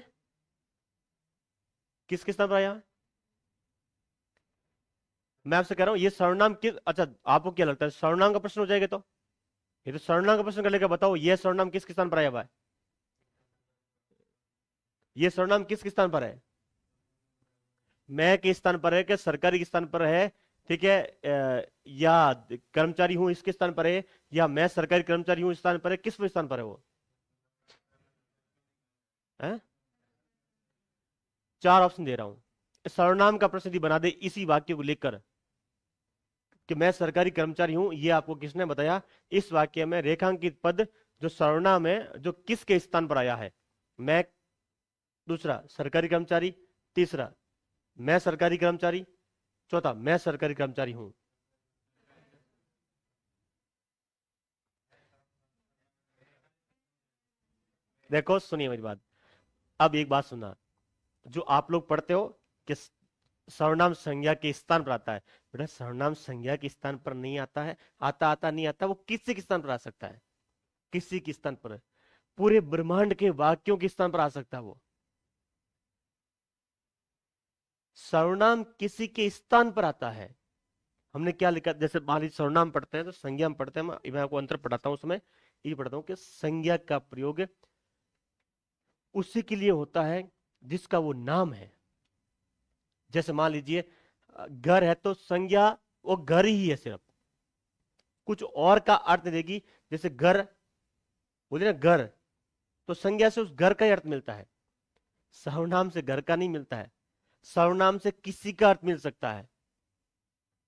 किसके स्थान पर आया है? मैं आपसे कह रहा हूं ये सर्वनाम किस, अच्छा आपको क्या लगता है सर्वनाम का प्रश्न हो जाएगा? तो ये तो सर्वनाम का प्रश्न कर लेगा, बताओ ये सर्वनाम किसके स्थान पर आया हुआ है? ये सर्वनाम किसके स्थान पर है? मैं के स्थान पर है, कि सरकारी के स्थान पर है? ठीक है, या कर्मचारी हूं इसके स्थान पर है, या मैं सरकारी कर्मचारी हूं इस स्थान पर है? किस स्थान पर है वो है? चार ऑप्शन दे रहा हूं, सर्वनाम का प्रश्न यदि बना दे इसी वाक्य को लेकर कि मैं सरकारी कर्मचारी हूं, ये आपको किसने बताया? इस वाक्य में रेखांकित पद जो सर्वनाम है जो किसके स्थान पर आया है? मैं, दूसरा सरकारी कर्मचारी, तीसरा मैं सरकारी कर्मचारी, चौथा मैं सरकारी कर्मचारी हूं। देखो सुनिए मेरी बात, अब एक बात सुनना, जो आप लोग पढ़ते हो कि सर्वनाम संज्ञा के स्थान पर आता है, बेटा सर्वनाम संज्ञा के स्थान पर नहीं आता है। आता आता नहीं आता, वो किसी के स्थान पर आ सकता है? किसी के स्थान पर, पूरे ब्रह्मांड के वाक्यों के स्थान पर आ सकता है वो। सर्वनाम किसी के स्थान पर आता है। हमने क्या लिखा, जैसे मान लीजिए सर्वनाम पढ़ते हैं तो संज्ञा में पढ़ते हैं, मैं आपको अंतर पढ़ाता हूं उसमें, ये पढ़ता हूं कि संज्ञा का प्रयोग उसी के लिए होता है जिसका वो नाम है। जैसे मान लीजिए घर है तो संज्ञा वो घर ही है, सिर्फ कुछ और का अर्थ नहीं देगी। जैसे घर बोले ना घर, तो संज्ञा से उस घर का ही अर्थ मिलता है, सर्वनाम से घर का नहीं मिलता है। सर्वनाम से किसी का अर्थ मिल सकता है।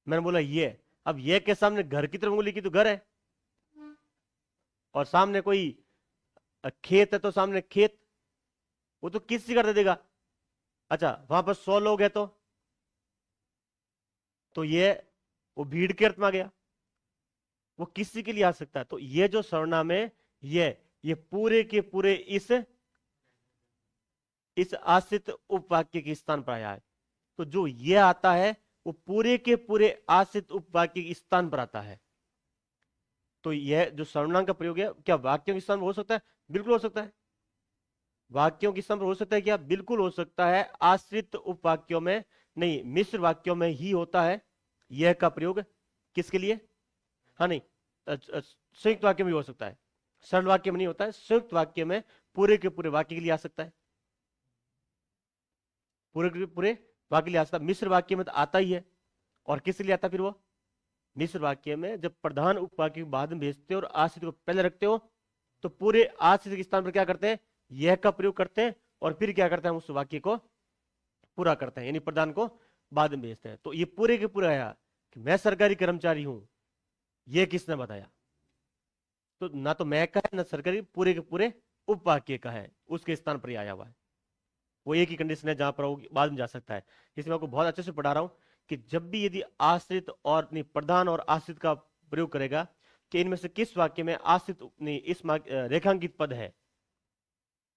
मैंने बोला ये, अब ये के सामने घर की तरफ उंगली की तो घर है, और सामने कोई खेत है तो सामने खेत, वो तो किसी का अर्थ देगा। अच्छा वहां पर 100 लोग है तो ये वो भीड़ के अर्थ में आ गया, वो किसी के लिए आ सकता है। तो ये जो सर्वनाम है ये पूरे के पूरे इस आश्रित उपवाक्य के स्थान पर आया है। तो जो ये आता है वो पूरे के पूरे आश्रित उपवाक्य के स्थान पर आता है। तो यह जो सर्वनाम का प्रयोग है क्या वाक्यों के स्थान पर हो सकता है? बिल्कुल हो सकता है। वाक्यों के स्थान पर हो सकता है क्या? बिल्कुल हो सकता है। आश्रित उपवाक्यों में नहीं, मिश्र वाक्यों में ही होता है यह का प्रयोग। किसके लिए? हाँ नहीं, संयुक्त वाक्य में भी हो सकता है, सरल वाक्य में नहीं होता है, संयुक्त वाक्य में पूरे के पूरे वाक्य के लिए आ सकता है, पूरे के पूरे वाक्य के लिए आ सकता है। मिश्र वाक्य में तो आता ही है, और किस लिए आता फिर वो? मिश्र वाक्य में जब प्रधान उपवाक्य को बाद में भेजते हो और आश्रित को पहले रखते हो तो पूरे आश्रित के स्थान पर क्या करते हैं? यह का प्रयोग करते हैं, और फिर क्या करते हैं? उस वाक्य को पूरा करते हैं, यानी प्रधान को बाद में भेजते हैं। तो ये पूरे के पूरे आया कि मैं सरकारी कर्मचारी हूं, ये किसने बताया? तो ना तो मैं का है ना सरकारी, पूरे के पूरे उपवाक्य का है, उसके स्थान पर ही आया हुआ है। वो एक ही कंडीशन है जहां पर वो बाद में जा सकता है। इसलिए मैं आपको बहुत अच्छे से पढ़ा रहा हूं कि जब भी यदि आश्रित और नहीं प्रधान और आश्रित का प्रयोग करेगा कि इनमें से किस वाक्य में आश्रित नहीं इस रेखांकित पद है,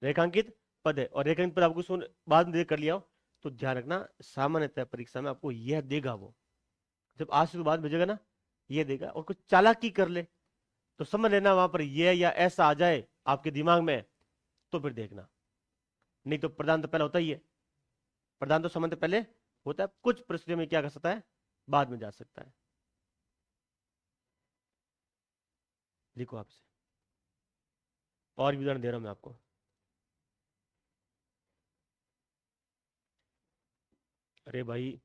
रेखांकित पद है, और रेखांकित पद आपको सुन बाद में कर लिया हो तो ध्यान रखना सामान्यतः परीक्षा में आपको यह देगा। वो जब आश्रित को बाद भेजेगा ना ये देगा, और कुछ चालाकी कर ले तो समझ लेना वहां पर यह या ऐसा आ जाए आपके दिमाग में, तो फिर देखना। नहीं तो प्रधान तो पहले होता ही है, प्रधान तो सामान्य पहले होता है, कुछ परिस्थितियों में क्या कर सकता है? बाद में जा सकता है। लिखो आपसे, और भी उदाहरण दे रहा हूं मैं आपको। अरे भाई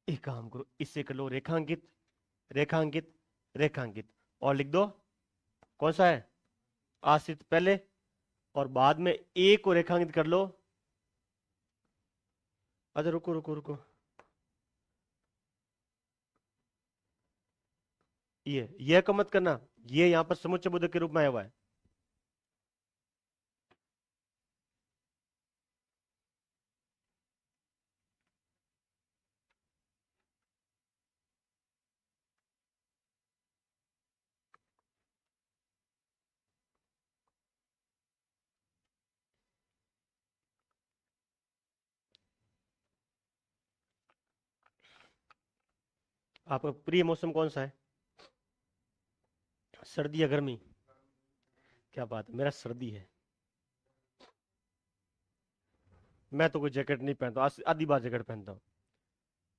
एक काम करो, इससे कर लो रेखांकित, रेखांकित, रेखांकित, और लिख दो कौन सा है, आश्रित पहले, और बाद में ए को रेखांकित कर लो। अच्छा रुको रुको रुको, ये को मत करना, ये यहां पर समुच्चय बोधक के रूप में आया हुआ है। आपका प्रिय मौसम कौन सा है, सर्दी या गर्मी? क्या बात है, मेरा सर्दी है। मैं तो कोई जैकेट नहीं पहनता, आधी बार जैकेट पहनता हूँ।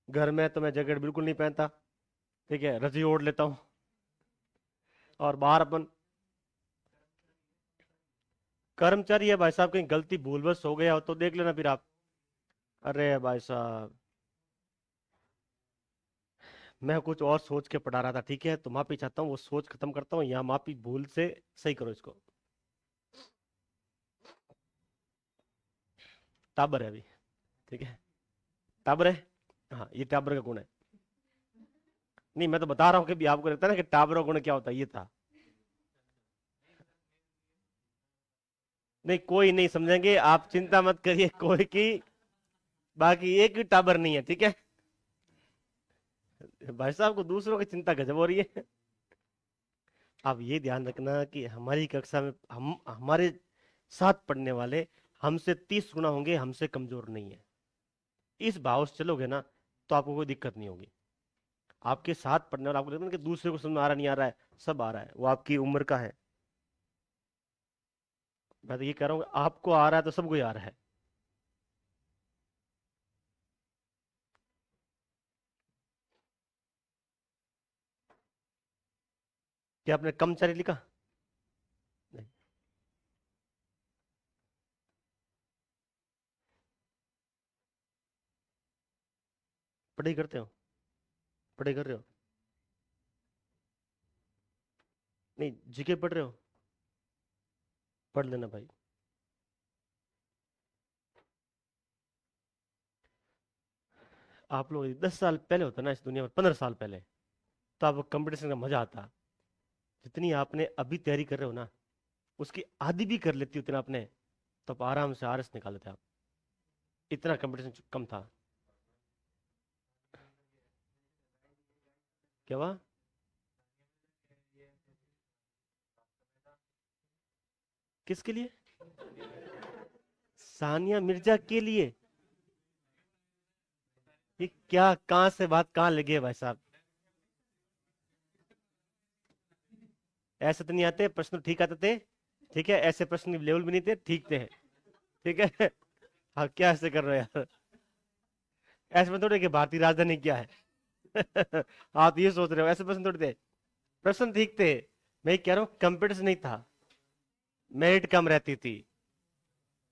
घर में तो मैं जैकेट बिल्कुल नहीं पहनता, ठीक है, रजी ओढ़ लेता हूँ। और बाहर अपन कर्मचारी है भाई साहब, कहीं गलती भूलवश हो गया हो तो देख लेना फिर आप। अरे भाई साहब, मैं कुछ और सोच के पढ़ा रहा था, ठीक है, तो माफी चाहता हूँ, वो सोच खत्म करता हूँ, यहाँ माफी भूल से सही करो इसको। टाबर है अभी, ठीक है, टाबर है, हाँ ये टाबर का गुण है। नहीं मैं तो बता रहा हूँ कि भी आपको लगता है ना कि टाबर का गुण क्या होता है, ये था। नहीं कोई नहीं समझेंगे, आप चिंता मत करिए कोई की, बाकी एक भी टाबर नहीं है, ठीक है। भाई साहब को दूसरों की चिंता गजब हो रही है। आप ये ध्यान रखना कि हमारी कक्षा में हम हमारे साथ पढ़ने वाले हमसे 30 गुना होंगे, हमसे कमजोर नहीं है। इस भाव से चलोगे ना तो आपको कोई दिक्कत नहीं होगी। आपके साथ पढ़ने वाला, आपको लगता है ना कि दूसरे को समझ में आ रहा नहीं आ रहा है, सब आ रहा है, वो आपकी उम्र का है। मैं तो ये कह रहा हूँ आपको आ रहा है तो सबको ही आ रहा है। क्या आपने कर्मचारी लिखा? नहीं। पढ़ाई करते हो, पढ़ाई कर रहे हो? नहीं जीके पढ़ रहे हो? पढ़ लेना भाई। आप लोग 10 साल पहले होता ना इस दुनिया में, 15 साल पहले, तो आपको कंपटीशन का मजा आता। जितनी आपने अभी तैयारी कर रहे हो ना, उसकी आधी भी कर लेती उतना आपने, तो आप आराम से आरएस निकाल लेते आप। इतना कंपटीशन कम था। क्या हुआ? किसके लिए? सानिया मिर्जा के लिए? ये क्या, कहां से बात कहां लगी है भाई साहब? ऐसे तो नहीं आते प्रश्न, ठीक आते थे, ठीक है, ऐसे प्रश्न लेवल भी नहीं थे, ठीक थे, ठीक है। हाँ क्या ऐसे कर रहे हो यार? ऐसे में थोड़े कि भारतीय राजधानी क्या है। आप ये सोच रहे हो, ऐसे प्रश्न थोड़े थे, प्रश्न ठीक थे। मैं कह रहा हूँ कंपटीशन नहीं था, मेरिट कम रहती थी,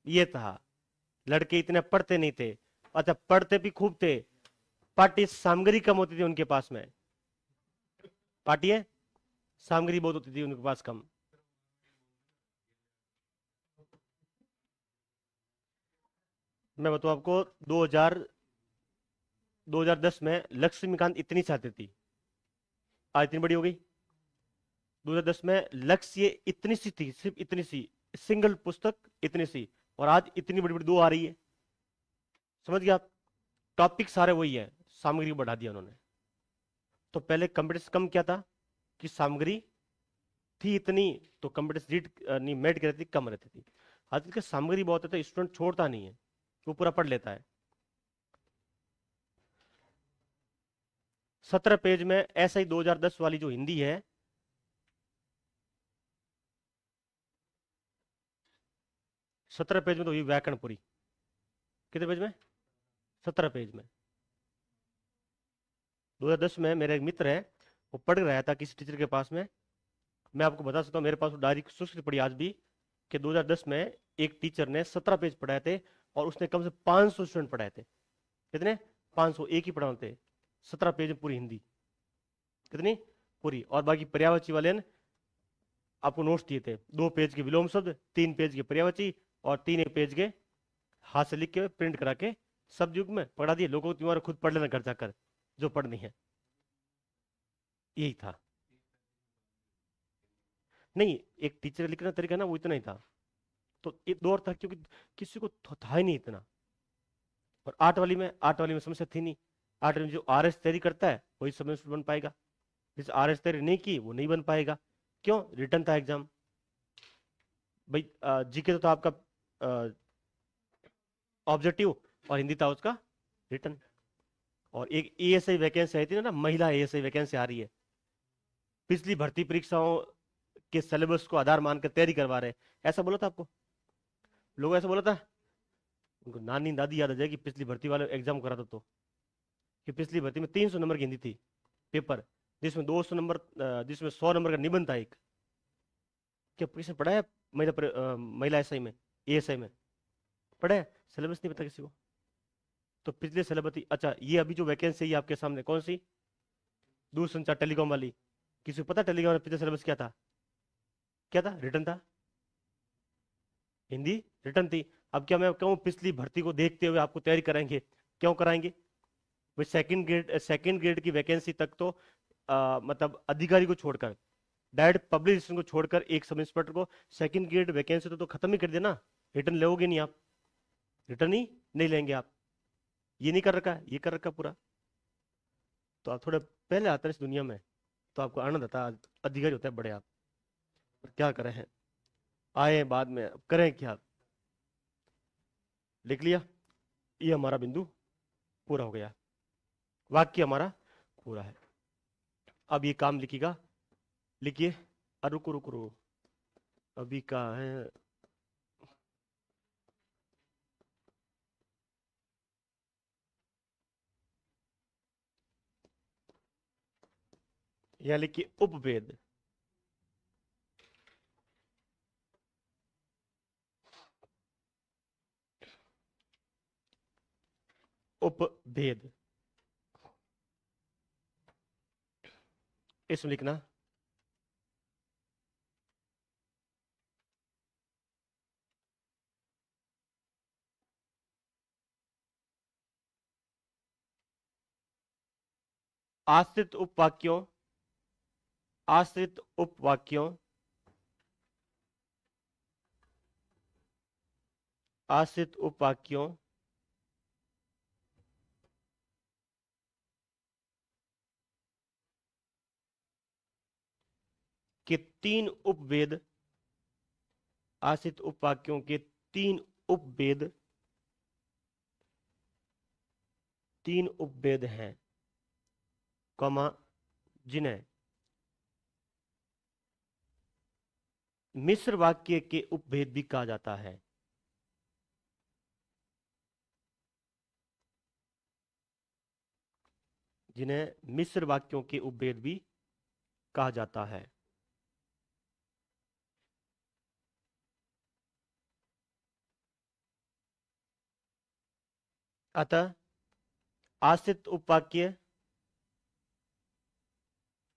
ये था। लड़के इतने पढ़ते नहीं थे, अच्छा पढ़ते भी खूब थे, पाठ्य सामग्री कम होती थी उनके पास में। पाठ्य सामग्री बहुत होती थी उनके पास कम। मैं बताऊं आपको, 2010 में लक्ष्मीकांत इतनी चाहती थी, आज इतनी बड़ी हो गई। 2010 में लक्ष्य इतनी सी थी, सिर्फ इतनी सी, सिंगल पुस्तक इतनी सी, और आज इतनी बड़ी बड़ी दो आ रही है। समझ गया आप? टॉपिक सारे वही है, सामग्री बढ़ा दिया उन्होंने। तो पहले कंपटीशन कम क्या था कि सामग्री थी इतनी, तो कंपटीशन रीड नहीं मेट की रहती कम रहती थी। आजकल की सामग्री बहुत है तो स्टूडेंट छोड़ता नहीं है, वो पूरा पढ़ लेता है। 17 पेज में ऐसा ही 2010 वाली जो हिंदी है, 17 पेज में तो ये व्याकरण पूरी। कितने पेज में? 17 पेज में। 2010 में मेरा एक मित्र है, वो पढ़ रहा था किसी टीचर के पास में, मैं आपको बता सकता हूँ, मेरे पास डायरी सुस्ती पड़ी आज भी कि 2010 में एक टीचर ने 17 पेज पढ़ाए थे और उसने कम से 500 स्टूडेंट पढ़ाए थे। कितने? 500 एक ही पढ़ाते थे, 17 पेज में पूरी हिंदी। कितनी? पूरी। और बाकी पर्यायवाची वाले ने आपको नोट्स दिए थे, 2 पेज के विलोम शब्द, 3 पेज के पर्यायवाची और 3 पेज के हाथ से लिख के प्रिंट करा के शब्द युग में पढ़ा दिए लोगों को। तुम्हारा खुद पढ़ लेना घर जाकर जो पढ़नी है। यही था। नहीं, एक टीचर का लिखना तरीका ना वो इतना ही था। तो एक दौर था क्योंकि किसी को था ही नहीं इतना। और आठ वाली में समस्या थी नहीं। आठ में जो आर एस तैयारी करता है वही समय से बन पाएगा, जिस आर एस तैयारी नहीं की वो नहीं बन पाएगा। क्यों? रिटर्न था एग्जाम भाई। जीके तो था आपका ऑब्जेक्टिव और हिंदी था उसका रिटर्न। और एक एएसआई वैकेंसी आई थी ना, महिला एएसआई वैकेंसी आ रही है। पिछली भर्ती परीक्षाओं के सिलेबस को आधार मानकर तैयारी करवा रहे हैं, ऐसा बोला था आपको? लोगों ऐसा बोला था? उनको नानी दादी याद आ जाएगी पिछली भर्ती वाले एग्जाम करा था तो, कि पिछली भर्ती में 300 नंबर की हिंदी थी पेपर, जिसमें 200 नंबर, जिसमें 100 नंबर का निबंध था एक। क्या किसी ने पढ़ा है? महिला एसआई में, एएसआई में पढ़ा है? सिलेबस नहीं पता किसी को? तो पिछले सिलेबस ही अच्छा। ये अभी जो वैकेंसी है आपके सामने कौन सी? दूरसंचार टेलीकॉम वाली। किसी को पता टेलीकॉम में पिछले सिलेबस क्या था? क्या था? रिटर्न था, हिंदी रिटर्न थी। अब क्या मैं कहूँ पिछली भर्ती को देखते हुए आपको तैयारी कराएंगे? क्यों कराएंगे भाई? सेकंड ग्रेड की वैकेंसी तक तो मतलब अधिकारी को छोड़कर, डायरेक्ट पब्लिक को छोड़कर एक सब इंस्पेक्टर को सेकंड ग्रेड वैकेंसी तो खत्म ही कर देना। रिटर्न लोगे नहीं आप, रिटर्न ही नहीं लेंगे आप। ये नहीं कर रखा है, ये कर रखा पूरा। तो आप थोड़े पहले आते हैं इस दुनिया में तो आपको आनंद आता है, अधिकारी होते हैं बड़े आप। पर क्या करें हैं, आए हैं बाद में, अब करें क्या? लिख लिया, ये हमारा बिंदु पूरा हो गया, वाक्य हमारा पूरा है। अब ये काम लिखिएगा, लिखिए। रुको रुको रुको, अभी कहाँ है? यहाँ लिखिए उपभेद। उपभेद इसमें लिखना आश्रित उपवाक्यों, आश्रित उपवाक्यों, आश्रित उपवाक्यों के 3 उपभेद, आश्रित उपवाक्यों के 3 उपभेद, 3 उपभेद हैं, कॉमा, जिन्हें मिश्र वाक्य के उपभेद भी कहा जाता है। जिन्हें मिश्र वाक्यों के उपभेद भी कहा जाता है। अतः आश्रित उपवाक्य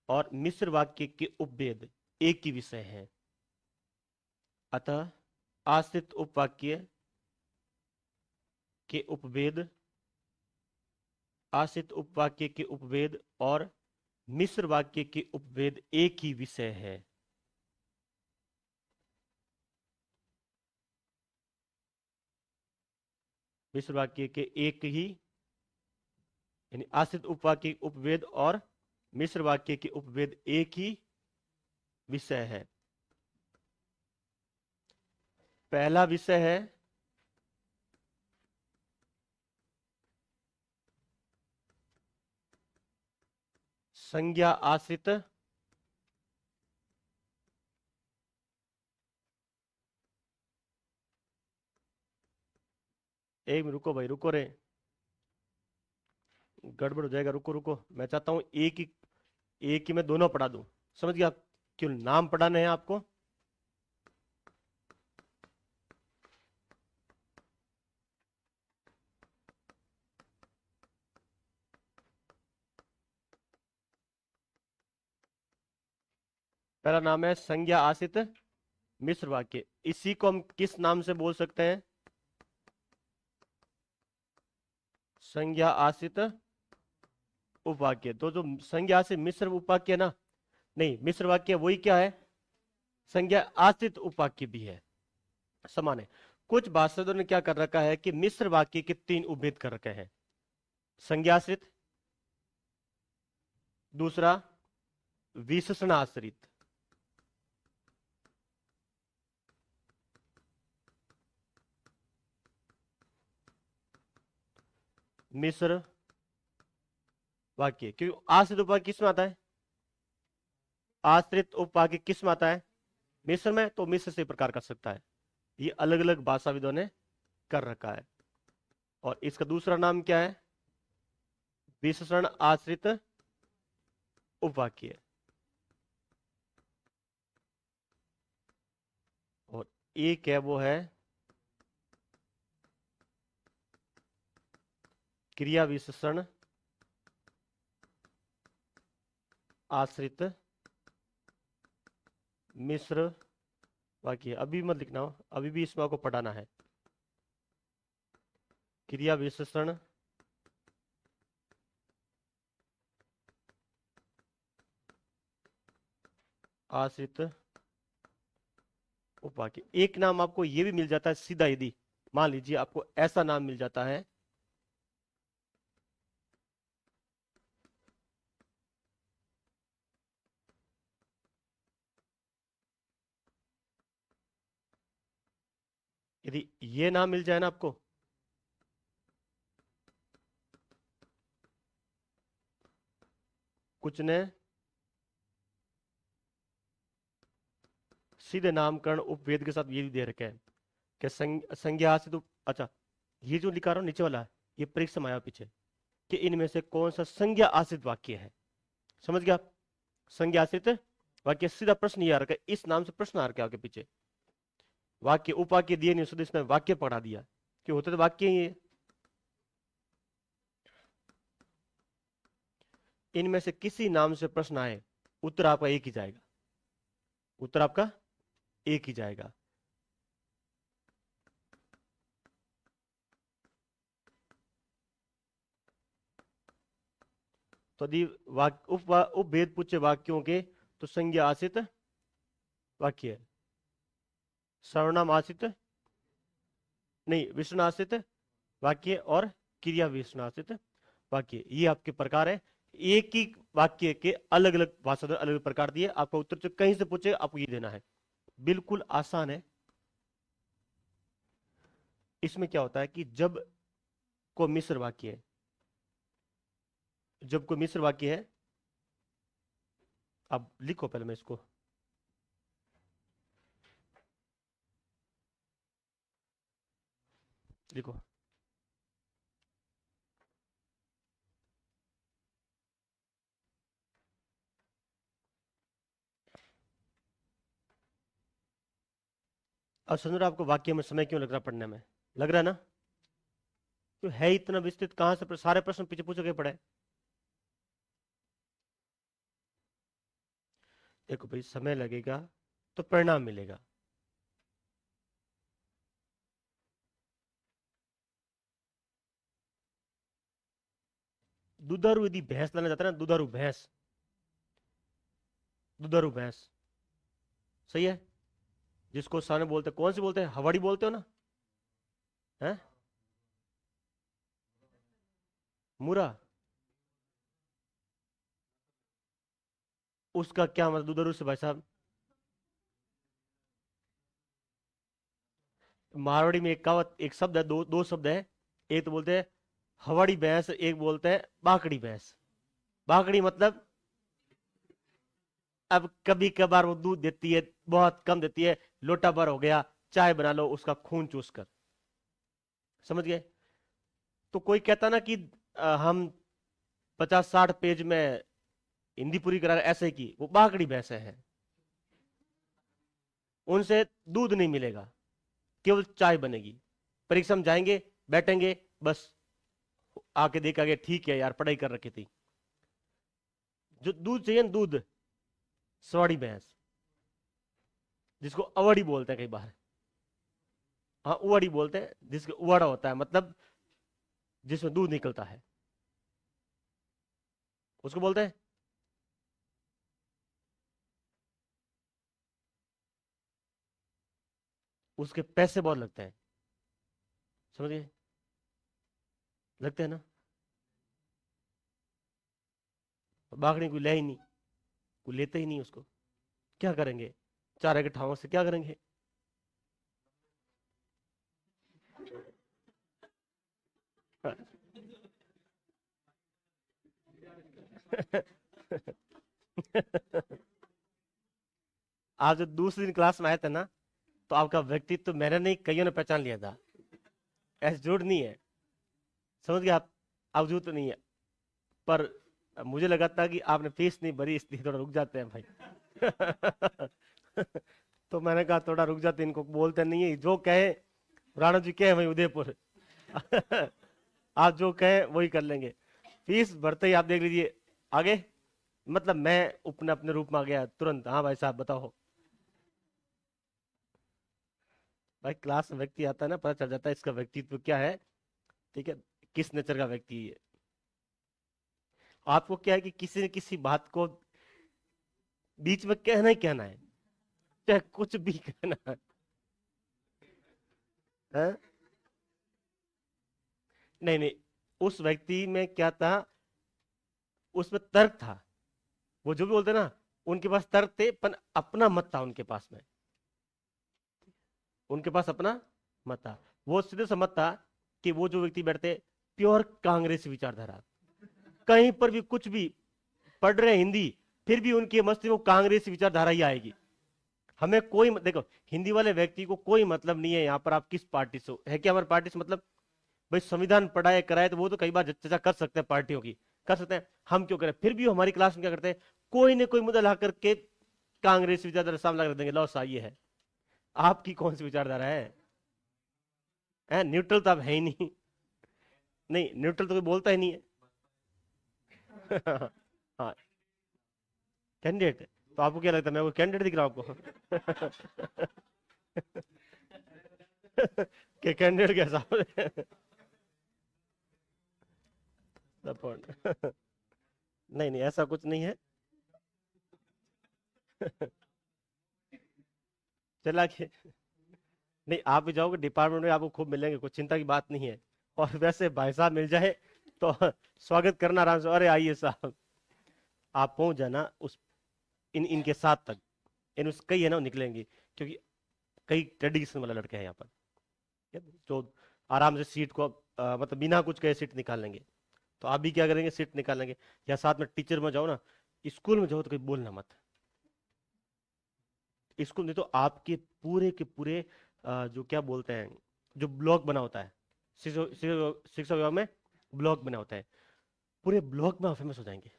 और मिश्र वाक्य के उपभेद एक ही विषय है। अतः आश्रित उपवाक्य के उपभेद, आश्रित उपवाक्य के उपभेद और मिश्र वाक्य के उपभेद एक ही विषय है। मिश्र वाक्य के एक ही, यानी आश्रित उपवाक्य के उपभेद और मिश्र वाक्य के उपभेद एक ही विषय है। पहला विषय है संज्ञा आश्रित, एक मिनट रुको भाई, रुको रे, गड़बड़ हो जाएगा। रुको रुको, मैं चाहता हूं एक ही मैं दोनों पढ़ा दूं। समझ गया आप केवल नाम पढ़ाने हैं आपको। पहला नाम है संज्ञा आश्रित मिश्र वाक्य। इसी को हम किस नाम से बोल सकते हैं? संज्ञा आश्रित उपवाक्य। तो जो संज्ञा आश्रित मिश्र उपवाक्य ना, नहीं, मिश्र वाक्य वही क्या है? संज्ञा आश्रित उपवाक्य भी है, समान है। कुछ भाषाविदों ने क्या कर रखा है कि मिश्र वाक्य के 3 उपभेद कर रखे हैं। संज्ञा आश्रित, दूसरा विशेषण आश्रित, मिश्र वाक्य। क्योंकि आश्रित उपवाक्य किस में आता है? आश्रित उपवाक्य किस में आता है? मिश्र में। तो मिश्र से प्रकार कर सकता है। ये अलग अलग भाषाविदों ने कर रखा है। और इसका दूसरा नाम क्या है? विशेषण आश्रित उपवाक्य। और एक है वो है क्रिया विशेषण आश्रित मिश्र वाक्य। अभी मत लिखना हो, अभी भी इसमें आपको पढ़ाना है। क्रिया विशेषण आश्रित उपवाक्य। एक नाम आपको ये भी मिल जाता है सीधा, यदि मान लीजिए आपको ऐसा नाम मिल जाता है, यदि ये नाम मिल जाए ना आपको, कुछ ने सीधे नामकरण उपभेद के साथ ये भी दे रखे हैं कि संज्ञा आश्रित अच्छा, ये जो लिखा रहा हूं नीचे वाला, ये परीक्षा में आया पीछे कि इनमें से कौन सा संज्ञा आश्रित वाक्य है। समझ गया आप? संज्ञा आश्रित वाक्य। सीधा प्रश्न ये आ रखा है, इस नाम से प्रश्न आ रखा है आपके पीछे। वाक्य उपवाक्य दिए नहीं, इसने वाक्य पढ़ा दिया कि होते तो वाक्य ही है। इनमें से किसी नाम से प्रश्न आए, उत्तर आपका एक ही जाएगा। उत्तर आपका एक ही जाएगा। तो यदि उपभेद पूछे वाक्यों के, तो संज्ञा आश्रित वाक्य है। सर्वनाम आश्रित नहीं, विशेषण आश्रित वाक्य और क्रिया विशेषण आश्रित वाक्य, ये आपके प्रकार है। एक ही वाक्य के अलग अलग भाषा अलग अलग प्रकार दिए। आपका उत्तर जो कहीं से पूछे आपको ये देना है। बिल्कुल आसान है। इसमें क्या होता है कि जब को मिश्र वाक्य है, जब कोई मिश्र वाक्य है, अब लिखो पहले मैं इसको, लिखो। अब समझ रहे हो आपको वाक्य में समय क्यों लग रहा पढ़ने में? लग रहा है ना? तो है इतना विस्तृत, कहां से सारे प्रश्न पीछे पूछे गए पड़े। देखो भाई, समय लगेगा तो परिणाम मिलेगा। दुधारू यदि भैंस लाने जाता है ना, दुधारू भैंस, दुधारू भैंस, सही है। जिसको सामने बोलते, कौन सी बोलते हैं, हवाड़ी बोलते हो ना? है मुरा। उसका क्या मतलब दुधारू से भाई साहब? मारवाड़ी में एक कहावत, एक शब्द है, दो दो शब्द है। एक तो बोलते हैं हवाड़ी भैंस, एक बोलते हैं बाकड़ी भैंस। बाकड़ी मतलब अब कभी कभार वो दूध देती है, बहुत कम देती है, लोटा भर हो गया, चाय बना लो उसका खून चूस कर। समझ गए? तो कोई कहता ना कि हम 50-60 पेज में हिंदी पूरी करा रहे, ऐसे की वो बाकड़ी भैंस है। उनसे दूध नहीं मिलेगा, केवल चाय बनेगी। परीक्षा में जाएंगे, बैठेंगे, बस आके देखा ठीक है यार पढ़ाई कर रखी थी। जो दूध चाहिए ना, दूध, सवाड़ी भैंस, जिसको अवड़ी बोलते हैं कई बार। हाँ, उवड़ी बोलते हैं, जिसको उवाड़ा होता है, मतलब जिसमें दूध निकलता है, उसको बोलते हैं। उसके पैसे बहुत लगते हैं, समझिए, लगते हैं ना। बागड़ी कोई ले ही नहीं, कोई लेते ही नहीं उसको। क्या करेंगे, चारे के ठावों से क्या करेंगे? आप जब दूसरी दिन क्लास में आए थे ना, तो आपका व्यक्तित्व तो मैंने नहीं, कईयों ने पहचान लिया था। ऐसे झूठ नहीं है, समझ गए आप झूठ तो नहीं है। पर मुझे लगा था कि आपने फीस नहीं भरी, इसलिए थोड़ा रुक जाते हैं भाई। तो मैंने कहा थोड़ा रुक जाते, इनको बोलते नहीं है, जो कहे राणा जी कहे वही उदयपुर। आप जो कहे वही कर लेंगे। फीस भरते ही आप देख लीजिए आगे, मतलब मैं अपने अपने रूप में आ गया तुरंत। हाँ भाई साहब बताओ। भाई क्लास में व्यक्ति आता है ना, पता चल जाता है इसका व्यक्तित्व क्या है, ठीक है, किस नेचर का व्यक्ति है। आपको क्या है कि किसी न किसी बात को बीच में कहना ही कहना है, चाहे कुछ भी कहना है। नहीं नहीं, उस व्यक्ति में क्या था, उसमें तर्क था। वो जो भी बोलते ना, उनके पास तर्क थे, पर अपना मत था उनके पास में। उनके पास अपना मत था। वो सीधे सा मत था कि वो जो व्यक्ति बैठते, प्योर कांग्रेसी विचारधारा, कहीं पर भी कुछ भी पढ़ रहे हिंदी, फिर भी उनके मस्तिष्क में कांग्रेसी विचारधारा ही आएगी। हमें कोई देखो, हिंदी वाले व्यक्ति को कोई मतलब नहीं है यहाँ पर आप किस पार्टी से हो, है क्या हमारी पार्टी से मतलब? भाई संविधान पढ़ाए कराए तो वो तो कई बार चर्चा कर सकते हैं, पार्टियों की कर सकते हैं, हम क्यों करें? फिर भी हमारी क्लास में क्या करते हैं, कोई ना कोई मुद्दा ला करके कांग्रेस विचारधारा सामने रख देंगे, लो सा ये है। आपकी कौन सी विचारधारा है? न्यूट्रल तो आप है ही नहीं। नहीं, न्यूट्रल तो कोई बोलता ही नहीं है। हाँ, कैंडिडेट। तो आपको क्या लगता है, मैं वो कैंडिडेट दिख रहा हूं आपको? कि कैंडिडेट के हिसाब से सपोर्ट। नहीं नहीं, ऐसा कुछ नहीं है। चला के नहीं, आप भी जाओगे डिपार्टमेंट में, आपको खूब मिलेंगे, कुछ चिंता की बात नहीं है। और वैसे भाई साहब मिल जाए तो स्वागत करना आराम से, अरे आइए साहब। आप पहुंच जाना उस इनके साथ तक, इन उस कई है ना वो निकलेंगे, क्योंकि कई ट्रेडिशन वाले लड़के हैं यहाँ पर, ठीक है, जो आराम से सीट को मतलब बिना कुछ कहे सीट निकाल लेंगे। तो आप भी क्या करेंगे, सीट निकाल लेंगे। या साथ में टीचर में जाओ ना, स्कूल में जाओ तो कोई बोलना मत। स्कूल नहीं तो आपके पूरे के पूरे जो क्या बोलते हैं, जो ब्लॉक बना होता है, शिक्षा विभाग में ब्लॉक बना होता है, पूरे ब्लॉक में आप फेमस हो जाएंगे,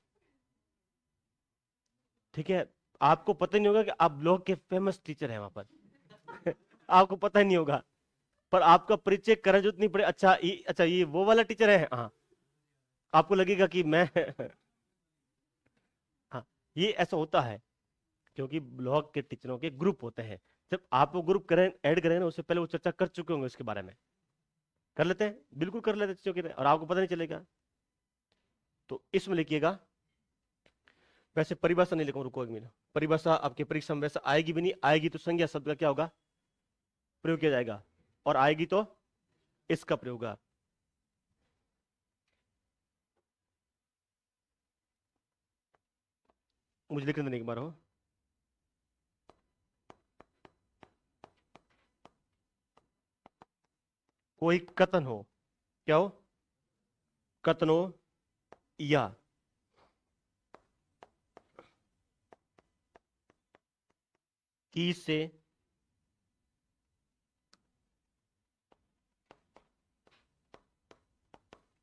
ठीक है। आपको पता ही नहीं होगा कि आप ब्लॉक के फेमस टीचर हैं वहां पर। आपको पता ही नहीं होगा, पर आपका परिचय करें जो नहीं पड़े, अच्छा ये वो वाला टीचर है, हाँ। आपको लगेगा कि मैं हाँ, ये ऐसा होता है, क्योंकि ब्लॉक के टीचरों के ग्रुप होते हैं। जब आप वो ग्रुप करें, ऐड करें ना, उससे पहले वो चर्चा कर चुके होंगे उसके बारे में। कर लेते हैं, बिल्कुल कर लेते हैं चीजों की, और आपको पता नहीं चलेगा। तो इसमें लिखिएगा, वैसे परिभाषा नहीं लिखूं, रुको एक मिनट। परिभाषा आपकी परीक्षा में वैसे आएगी भी नहीं, आएगी तो संज्ञा शब्द का क्या होगा, प्रयोग किया जाएगा, और आएगी तो इसका प्रयोग होगा। मुझे लिखने देने एक बार हो। कोई कथन हो, क्या हो, कथन हो, या की से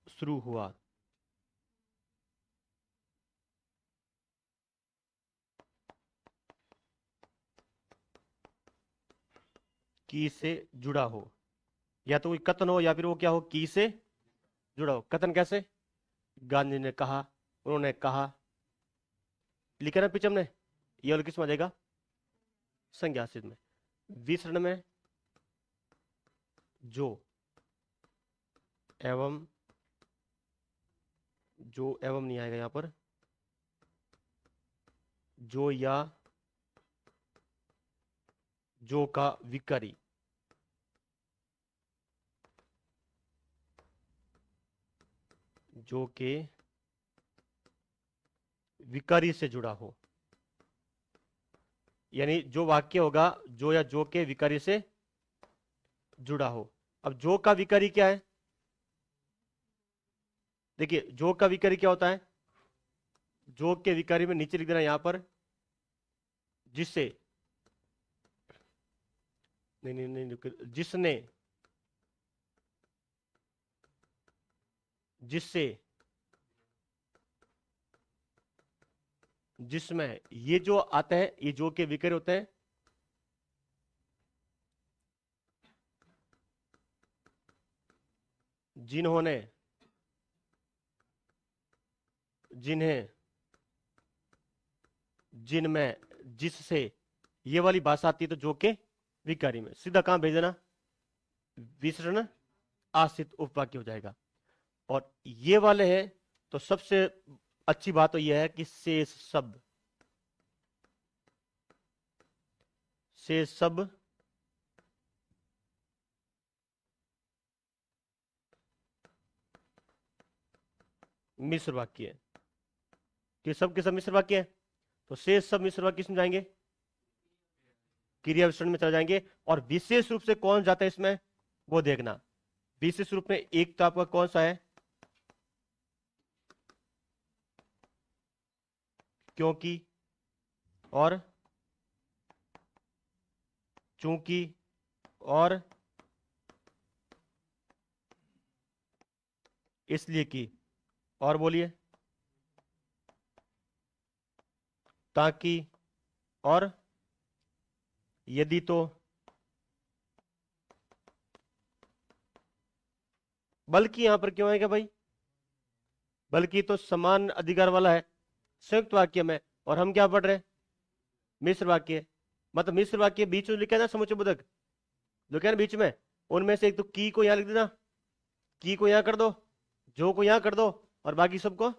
शुरू हुआ, की से जुड़ा हो, या तो कोई कथन हो या फिर वो क्या हो, की से जुड़ा हो। कथन कैसे? गांधी ने कहा, उन्होंने कहा, लिखा ना पीछे हमने। ये वाला किस में आ जाएगा? संज्ञा सिद्ध में। विसरण में जो एवं, जो एवं नहीं आएगा यहां पर, जो या जो का विकारी, जो के विकारी से जुड़ा हो, यानी जो वाक्य होगा जो या जो के विकारी से जुड़ा हो। अब जो का विकारी क्या है? देखिए जो का विकारी क्या होता है? जो के विकारी में नीचे लिख देना यहां पर, जिससे, नहीं नहीं नहीं, जिसने, जिससे, जिसमें, ये जो आते हैं ये जो के विकारी होते हैं। जिन्होंने, जिन्हें, जिनमें, जिससे, ये वाली भाषा आती है तो जो के विकारी में सीधा कहां भेज देना? विसरण आश्रित उपवाक्य हो जाएगा। और ये वाले हैं तो सबसे अच्छी बात तो यह है कि शेष शब्द, शेष शब्द मिश्र वाक्य है। कि सब के सब मिश्र वाक्य है, तो शेष सब मिश्र वाक्य किसमें जाएंगे? क्रिया विशेषण में चले जाएंगे। और विशेष रूप से कौन जाता है इसमें, वो देखना। विशेष रूप में एक तो आपका कौन सा है? क्योंकि और चूंकि और इसलिए कि, और बोलिए, ताकि और यदि तो, बल्कि यहां पर क्यों आएगा भाई? बल्कि तो समान अधिकार वाला है संयुक्त वाक्य में, और हम क्या पढ़ रहे हैं? मिश्र वाक्य। मतलब मिश्र वाक्य बीच में लिखा है ना, समुच्चय बोधक जो क्या है ना बीच में, उनमें से एक तो की को यहां लिख देना, की को यहां कर दो, जो को यहां कर दो, और बाकी सबको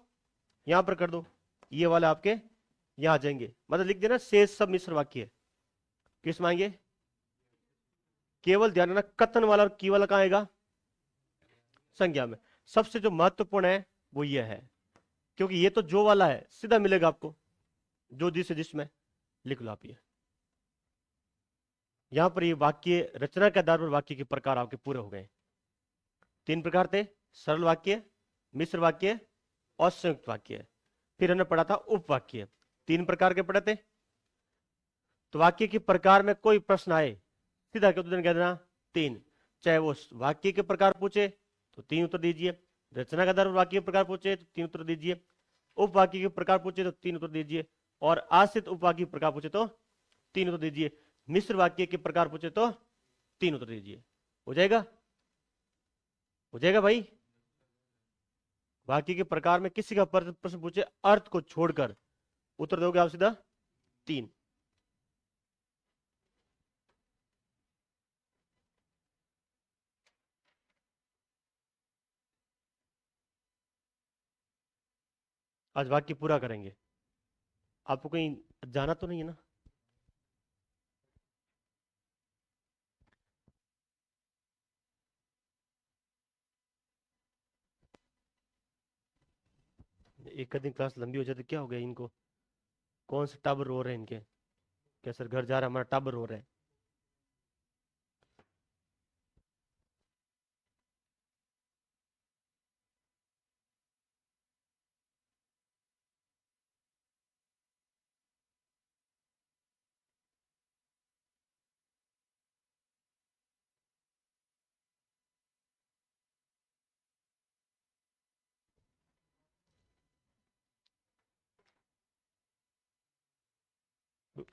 यहां पर कर दो। ये वाले आपके यहां आ जाएंगे। मतलब लिख देना शेष सब मिश्र वाक्य है। किस में आएंगे? केवल ध्यान रखना कथन वाला और की वाला कहां आएगा? संज्ञा में। सबसे जो महत्वपूर्ण है वो ये है, क्योंकि ये तो जो वाला है सीधा मिलेगा आपको, जो जिस जिसमें, लिख लो आप ये। यहां पर ये वाक्य रचना के आधार पर वाक्य के प्रकार आपके पूरे हो गए। 3 प्रकार थे, सरल वाक्य, मिश्र वाक्य और संयुक्त वाक्य। फिर हमने पढ़ा था उपवाक्य। 3 प्रकार के पढ़े थे। तो वाक्य के प्रकार में कोई प्रश्न आए, सीधा क्यों कह देना 3। चाहे वो वाक्य के प्रकार पूछे तो 3 उत्तर दीजिए, रचना का आधार पर वाक्य के प्रकार पूछे तो 3 उत्तर दीजिए, उपवाक्य के प्रकार पूछे तो 3 उत्तर दीजिए, और आश्रित उपवाक्य के प्रकार पूछे तो 3 उत्तर दीजिए, मिश्र वाक्य के प्रकार पूछे तो 3 उत्तर दीजिए। हो जाएगा? हो जाएगा भाई? वाक्य के प्रकार में किसी का प्रश्न पूछे अर्थ को छोड़कर, उत्तर दोगे आप सीधा 3। आज वाक्य पूरा करेंगे। आपको कहीं जाना तो नहीं है ना? एक दिन क्लास लंबी हो जाती क्या हो गया इनको? कौन से टाबर रो रहे हैं इनके? क्या सर घर जा रहा है हमारा टाबर रो रहा है?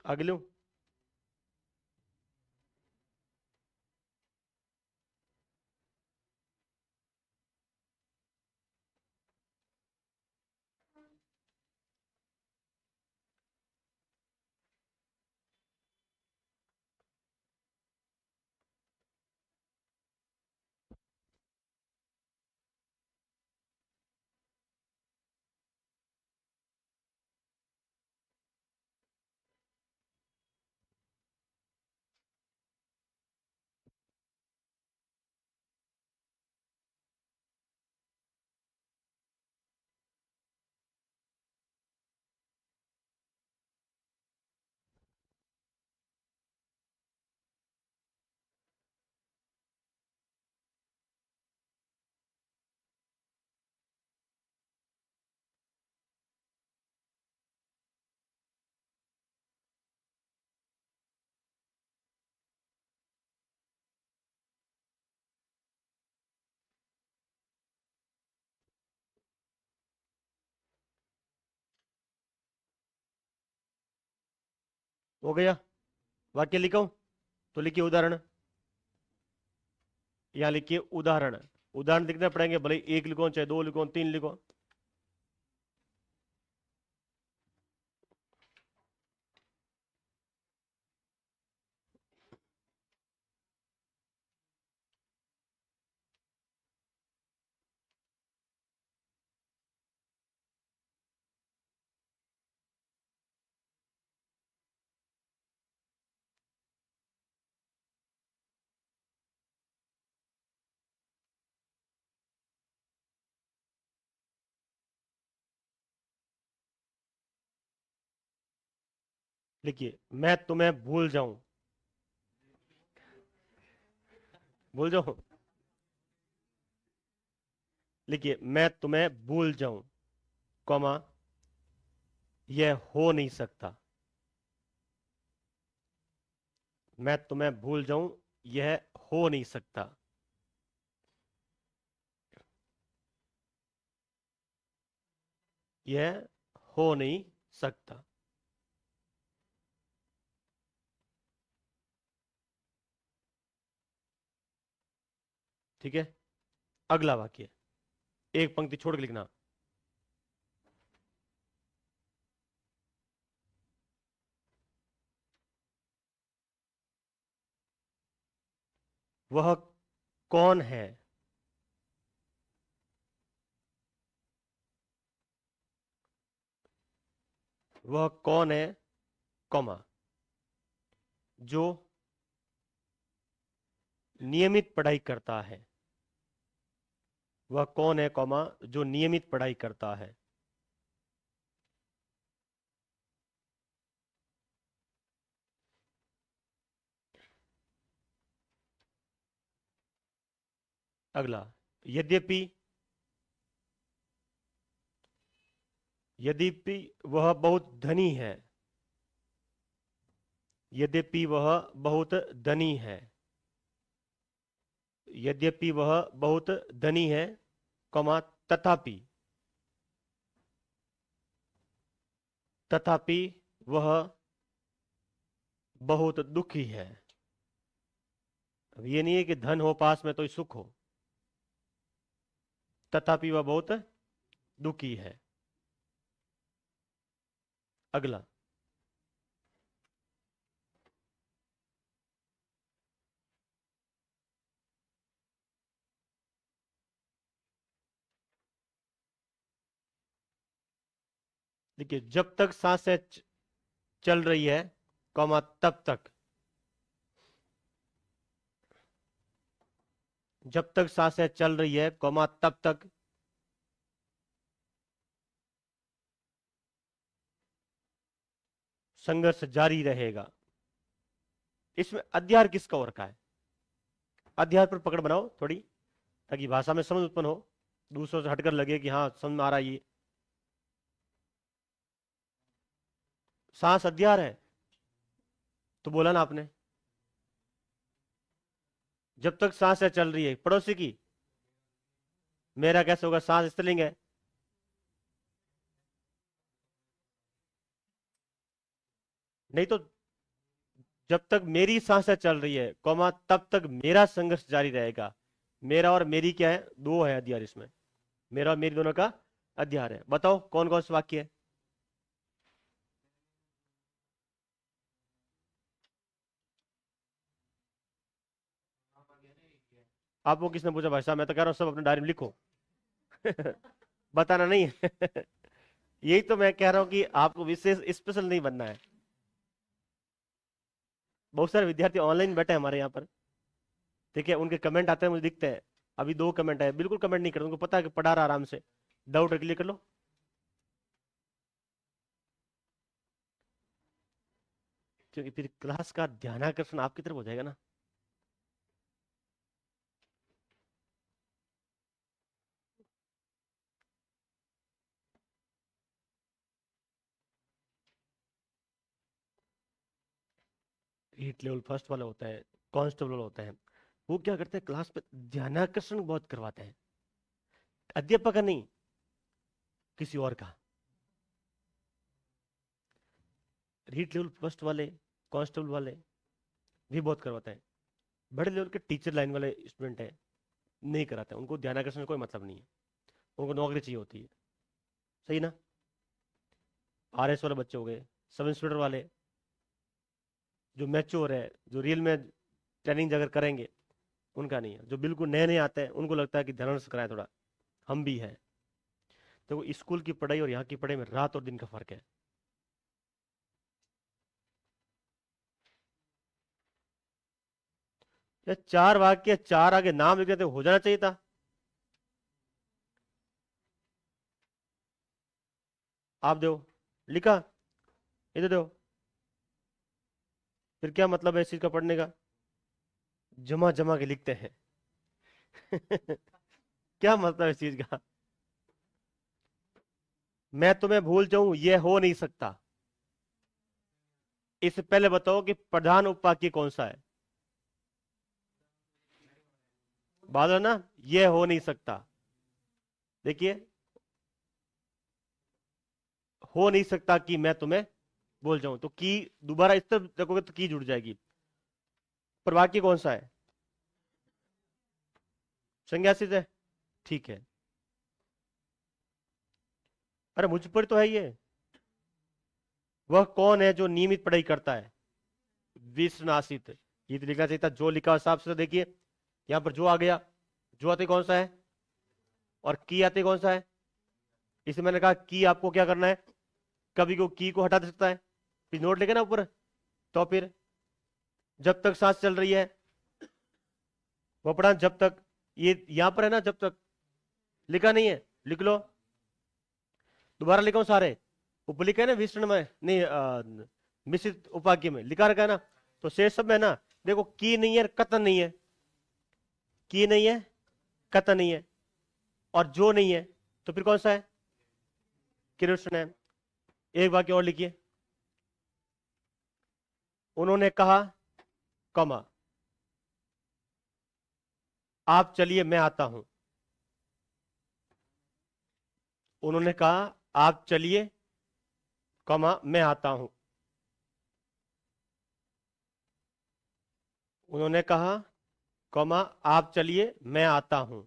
आगे लो। हो गया? वाक्य लिखो तो लिखिए उदाहरण। यहां लिखिए उदाहरण। उदाहरण लिखना पड़ेंगे, भले एक लिखो चाहे दो लिखो तीन लिखो। लिखिए मैं तुम्हें भूल जाऊं। भूल जाऊं। लिखिए मैं तुम्हें भूल जाऊं, कॉमा, यह हो नहीं सकता। मैं तुम्हें भूल जाऊं, यह हो नहीं सकता। यह हो नहीं सकता। ठीक है? अगला वाक्य एक पंक्ति छोड़ के लिखना। वह कौन है? वह कौन है, कॉमा, जो नियमित पढ़ाई करता है। वह कौन है, कॉमा, जो नियमित पढ़ाई करता है। अगला, यद्यपि, यद्यपि वह बहुत धनी है। यद्यपि वह बहुत धनी है। यद्यपि वह बहुत धनी है, कॉमा, तथापि, तथापि वह बहुत दुखी है। अब ये नहीं है कि धन हो पास में तो ही सुख हो। तथापि वह बहुत दुखी है। अगला, देखिए जब तक सांसें चल रही है, कॉमा, तब तक। जब तक सांसें चल रही है, कॉमा, तब तक संघर्ष जारी रहेगा। इसमें अध्यार किसका और का है? अध्यार पर पकड़ बनाओ थोड़ी, ताकि भाषा में समझ उत्पन्न हो, दूसरों से हटकर लगे कि हाँ समझ में आ रहा है ये। सांस अध्यार है तो बोला ना आपने। जब तक सांसें चल रही है, पड़ोसी की, मेरा कैसे होगा? सांस स्त्रीलिंग है। नहीं तो जब तक मेरी सांसें चल रही है, कॉमा, तब तक मेरा संघर्ष जारी रहेगा। मेरा और मेरी क्या है? दो है अध्यार इसमें। मेरा और मेरी दोनों का अध्यार है। बताओ कौन कौन से वाक्य है? आपको किसने पूछा भाई साहब? मैं तो कह रहा हूं सब अपने डायरी में लिखो। बताना नहीं है। यही तो मैं कह रहा हूं कि आपको विशेष स्पेशल नहीं बनना है। बहुत सारे विद्यार्थी ऑनलाइन बैठे हैं हमारे यहाँ पर। ठीक है, उनके कमेंट आते हैं, मुझे दिखते हैं। अभी दो कमेंट है, बिल्कुल कमेंट नहीं करते, उनको पता है कि पढ़ा रहा आराम से। डाउट क्लियर कर लो। क्योंकि फिर क्लास का ध्यानाकर्षण आपकी तरफ हो जाएगा ना। हीट लेवल फर्स्ट वाले होते हैं, कांस्टेबल होते हैं, वो क्या करते हैं, क्लास पे ध्यानाकर्षण बहुत करवाते हैं। अध्यापक का नहीं, किसी और का। हीट लेवल फर्स्ट वाले कांस्टेबल वाले भी बहुत करवाते हैं। बड़े लेवल के टीचर लाइन वाले स्टूडेंट हैं, नहीं कराते, उनको ध्यान आकर्षण कोई मतलब नहीं है, उनको नौकरी चाहिए होती है। सही ना? आरएस वाले बच्चे हो गए, सब इंस्पेक्टर वाले, जो मैच्योर है, जो रियल में ट्रेनिंग अगर करेंगे, उनका नहीं है। जो बिल्कुल नए नए आते हैं उनको लगता है कि ध्यान से कराएं थोड़ा, हम भी हैं। तो स्कूल की पढ़ाई और यहाँ की पढ़ाई में रात और दिन का फर्क है। या 4 वाक्य 4 आगे नाम लिख देते हो जाना चाहिए था। आप दो लिखा, इधर दो, फिर क्या मतलब है इस चीज का पढ़ने का? जमा जमा के लिखते हैं। क्या मतलब है इस चीज का? मैं तुम्हें भूल जाऊं यह हो नहीं सकता। इससे पहले बताओ कि प्रधान उपवाक्य कौन सा है? बादल ना, यह हो नहीं सकता। देखिए, हो नहीं सकता कि मैं तुम्हें भूल जाऊं, तो की दोबारा इस तरफ देखोगे तो की जुड़ जाएगी। पर वाक्य कौन सा है? संज्ञासित है, ठीक है। अरे मुझ पर तो है ये। वह कौन है जो नियमित पढ़ाई करता है? विश्वनाशित। ये तो लिखना चाहिए था जो लिखा हिसाब से। तो देखिए यहां पर जो आ गया, जो आते कौन सा है और की आते कौन सा है? इसे मैंने कहा की आपको क्या करना है, कभी को की को हटा दे सकता है, फिर नोट लेके ना ऊपर। तो फिर जब तक सांस चल रही है, वो पढ़ा जब तक, ये यहां पर है ना जब तक, लिखा नहीं है, लिख लो। दोबारा लिखा हूं सारे, ऊपर लिखा है ना विस्तृण में, नहीं मिश्रित उपाक्य में लिखा रखा है ना। तो शेष सब में है ना, देखो की नहीं है, कथन नहीं है, की नहीं है, कथन नहीं है, और जो नहीं है, तो फिर कौन सा है? कृष्ण है। एक वाक्य और लिखिए। उन्होंने कहा, कमा, आप चलिए मैं आता हूं। उन्होंने कहा आप चलिए, कमा मैं आता हूं। उन्होंने कहा, कमा आप चलिए मैं आता हूं।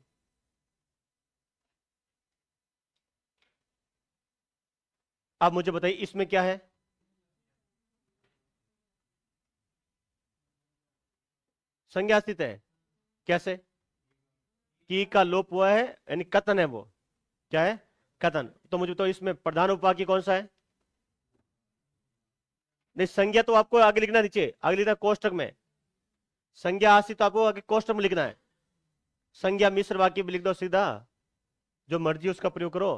अब मुझे बताइए इसमें क्या है? संज्ञा स्थित है। कैसे? की का लोप हुआ है, यानी कथन है वो। क्या है? कथन। तो मुझे तो इसमें प्रधान उपवाक्य कौन सा है? नहीं, संज्ञा तो आपको आगे लिखना, नीचे आगे लिखना कोष्टक में। संज्ञा आश्रित तो आपको आगे कोष्टक में लिखना है। संज्ञा मिश्र वाक्य भी लिख दो सीधा, जो मर्जी उसका प्रयोग करो।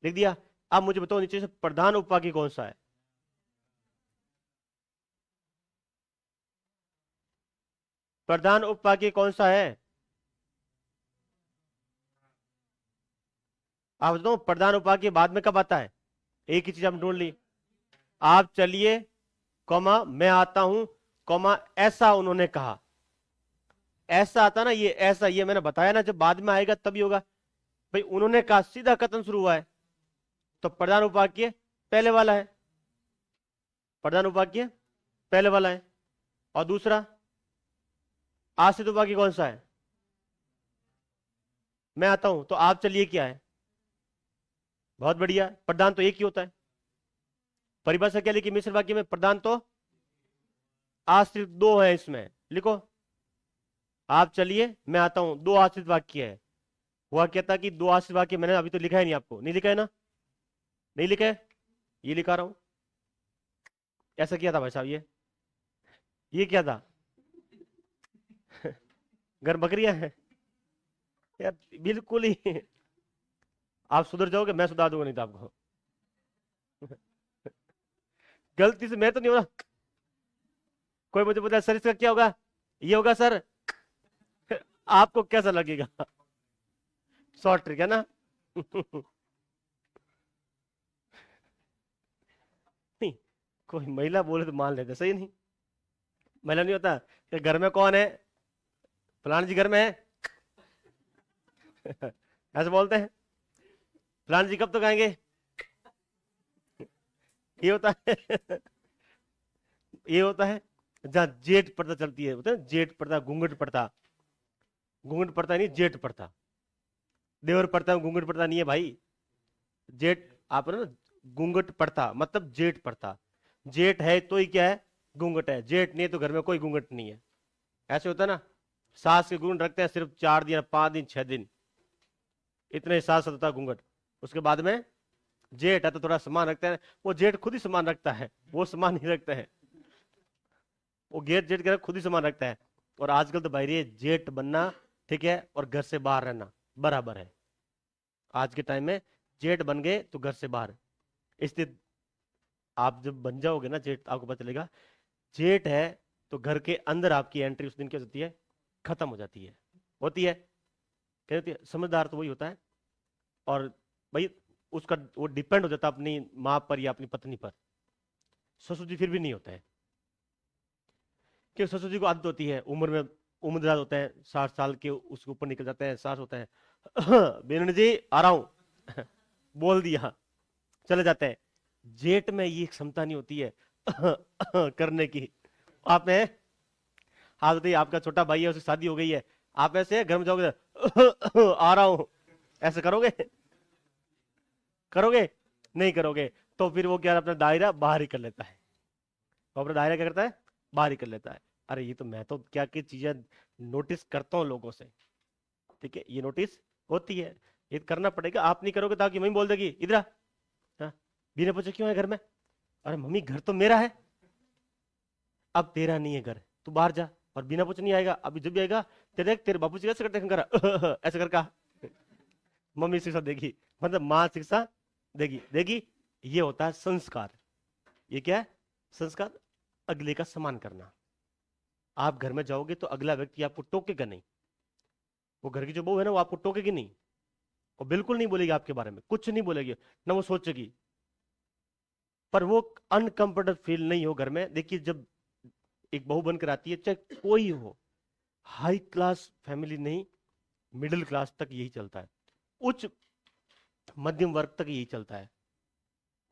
लिख दिया। अब मुझे बताओ नीचे से प्रधान उपवाक्य कौन सा है? प्रधान उपवाक्य कौन सा है? आप बताओ प्रधान उपवाक्य बाद में कब आता है? एक ही चीज हम ढूंढ ली। आप चलिए, कौमा मैं आता हूं, कौमा ऐसा उन्होंने कहा। ऐसा आता ना, ये ऐसा, ये मैंने बताया ना, जब बाद में आएगा तभी होगा। भाई उन्होंने कहा सीधा कथन शुरू हुआ है, तो प्रधान उपवाक्य पहले वाला है। प्रधान उपवाक्य पहले वाला है। और दूसरा आश्रित उपवाक्य कौन सा है? मैं आता हूं, तो आप चलिए क्या है? बहुत बढ़िया, प्रधान तो एक ही होता है। परिभाषा क्या लिखी मिश्र वाक्य में? प्रधान तो आश्रित दो है इसमें, लिखो। आप चलिए मैं आता हूं, दो आश्रित वाक्य है। हुआ कहता कि दो आश्रित वाक्य मैंने अभी तो लिखा है नहीं, आपको नहीं लिखा है ना? नहीं लिखा है, ये लिखा रहा हूं। ऐसा किया था भाई साहब, ये क्या था? घर बकरियां हैं यार, बिल्कुल ही। आप सुधर जाओगे, मैं सुधार दूंगा नहीं तो आपको। गलती से मैं तो नहीं हो रहा। कोई मुझे बोलता है सर इसका क्या होगा, ये होगा सर, आपको कैसा लगेगा? शॉर्ट ट्रिक है ना? नहीं, कोई महिला बोले तो मान लेते, सही नहीं? महिला नहीं होता कि घर में कौन है, फलान जी घर में है। ऐसे बोलते हैं, फलान जी कब तक आएंगे, ये होता है। ये होता है जहां जेठ प्रथा चलती है, होता है जेठ प्रथा, घूंघट प्रथा। घूंघट प्रथा नहीं, जेठ प्रथा। देवर प्रथा, घूंघट प्रथा नहीं है भाई। जेठ आप ना, घूंघट प्रथा मतलब जेठ प्रथा। जेठ है तो ही क्या है, घूंघट है। जेठ नहीं तो घर में कोई घूंघट नहीं है। ऐसे होता है ना, सास के घूंघट रखते हैं सिर्फ 4 दिन, 5 दिन, 6 दिन, इतने सास होता है घूंघट। उसके बाद में जेठ है तो थोड़ा सामान रखते हैं। वो जेठ खुद ही सामान रखता है, वो सामान नहीं रखता है। वो गेट जेठ के खुद ही सामान रखता है। और आजकल तो भाई ये जेठ बनना, ठीक है, और घर से बाहर रहना बराबर है। आज के टाइम में जेठ बन गए तो घर से बाहर। इसलिए आप जब बन जाओगे ना जेठ, आपको पता चलेगा जेठ है तो घर के अंदर आपकी एंट्री उस दिन क्या होती है, खत्म हो जाती है। होती है, क्या होती है? समझदार तो वही होता है। और भाई उसका वो डिपेंड हो जाता है अपनी माँ पर या अपनी पत्नी पर। ससुर जी फिर भी नहीं होता है, क्योंकि ससुर जी को आदत होती है, उम्र में उम्रदराज होते हैं, 60 साल के उसके ऊपर निकल जाते हैं, सास होता है बेनन जी आ रहा हूं बोल दिया, चले जाते हैं। जेठ में ये क्षमता नहीं होती है करने की। आप में हाथ बताइए, आपका छोटा भाई है, उसकी शादी हो गई है, आप ऐसे घर में जाओगे आ रहा हूं, ऐसे करोगे? करोगे? नहीं करोगे। तो फिर वो क्या, अपना दायरा बाहर ही कर लेता है। वो अपना दायरा क्या करता है, बाहर ही कर लेता है। अरे ये तो मैं तो क्या क्या चीजें नोटिस करता हूँ लोगों से, ठीक है, ये नोटिस होती है, ये करना पड़ेगा। आप नहीं करोगे ताकि मम्मी बोल देगी इधर आ, हाँ, बिना पूछे क्यों है घर में? अरे मम्मी घर तो मेरा है। अब तेरा नहीं है घर, तू बाहर जा। और बिना पूछे नहीं आएगा, अभी जब भी आएगा तेरे तेरे बापू जी कैसे करते हैं घर ऐसे कर कहा, मम्मी शिक्षा देगी, मतलब माँ शिक्षा देगी देगी। ये होता है संस्कार। ये क्या है, संस्कार, अगले का सम्मान करना। आप घर में जाओगे तो अगला व्यक्ति आपको टोकेगा नहीं। वो घर की जो बहू है ना, वो आपको टोकेगी नहीं, वो बिल्कुल नहीं बोलेगी आपके बारे में, कुछ नहीं बोलेगी, ना वो सोचेगी। पर वो अनकंफर्टेबल फील नहीं हो घर में। देखिए जब एक बहू बनकर आती है, चाहे कोई हो, हाई क्लास फैमिली नहीं, मिडिल क्लास तक यही चलता है, उच्च मध्यम वर्ग तक यही चलता है।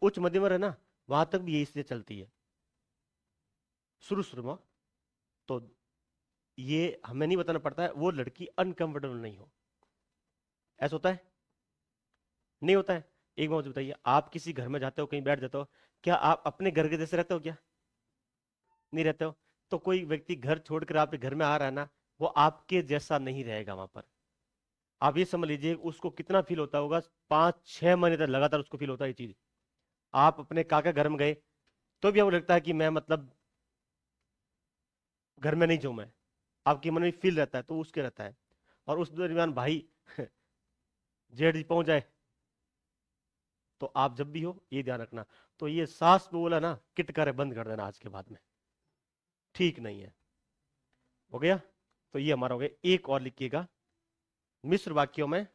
उच्च मध्यम वर्ग है ना, वहां तक भी यही चीजें चलती है शुरू शुरू में। तो ये हमें नहीं बताना पड़ता है, वो लड़की अनकंफर्टेबल नहीं हो। ऐसा होता है, नहीं होता है? एक बात बताइए, आप किसी घर में जाते हो, कहीं बैठ जाते हो, क्या आप अपने घर के जैसे रहते हो क्या? नहीं रहते हो। तो कोई व्यक्ति घर छोड़कर आपके घर में आ रहा है ना, वो आपके जैसा नहीं रहेगा वहां पर। आप ये समझ लीजिए उसको कितना फील होता होगा, 5-6 महीने तक लगातार उसको फील होता है ये चीज। आप अपने काका घर में गए तो भी आपको लगता है कि मैं मतलब घर में नहीं जाऊं मैं, आपके मन में फील रहता है, तो उसके रहता है। और उस दरमियान भाई जेठ जी पहुंच जाए, तो आप जब भी हो ये ध्यान रखना। तो ये सास पे बोला ना, किट करे बंद कर देना आज के बाद में, ठीक नहीं है। हो गया? तो ये हमारा हो गया। एक और लिखिएगा मिश्र वाक्यों में।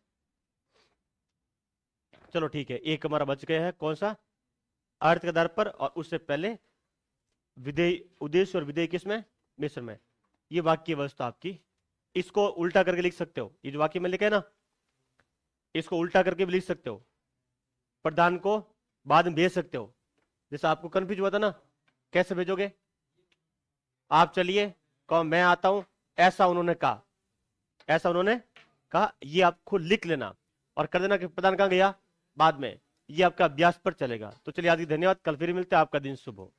चलो ठीक है, एक हमारा बच गया है, कौन सा? अर्थ के आधार पर, और उससे पहले विधेय, उद्देश्य और विधेय किसमें? मिश्र में। ये वाक्य व्यवस्था आपकी, इसको उल्टा करके लिख सकते हो। ये जो वाक्य में लिखा है ना, इसको उल्टा करके भी लिख सकते हो, प्रधान को बाद में भेज सकते हो। जैसे आपको कंफ्यूज हुआ था ना, कैसे भेजोगे? आप चलिए, कहो मैं आता हूं, ऐसा उन्होंने कहा, ऐसा उन्होंने कहा, ये आप खुद लिख लेना और कर देना कि प्रधान कहां गया बाद में। ये आपका अभ्यास पर चलेगा। तो चलिए, आज की धन्यवाद, कल फिर मिलते हैं। आपका दिन शुभ हो।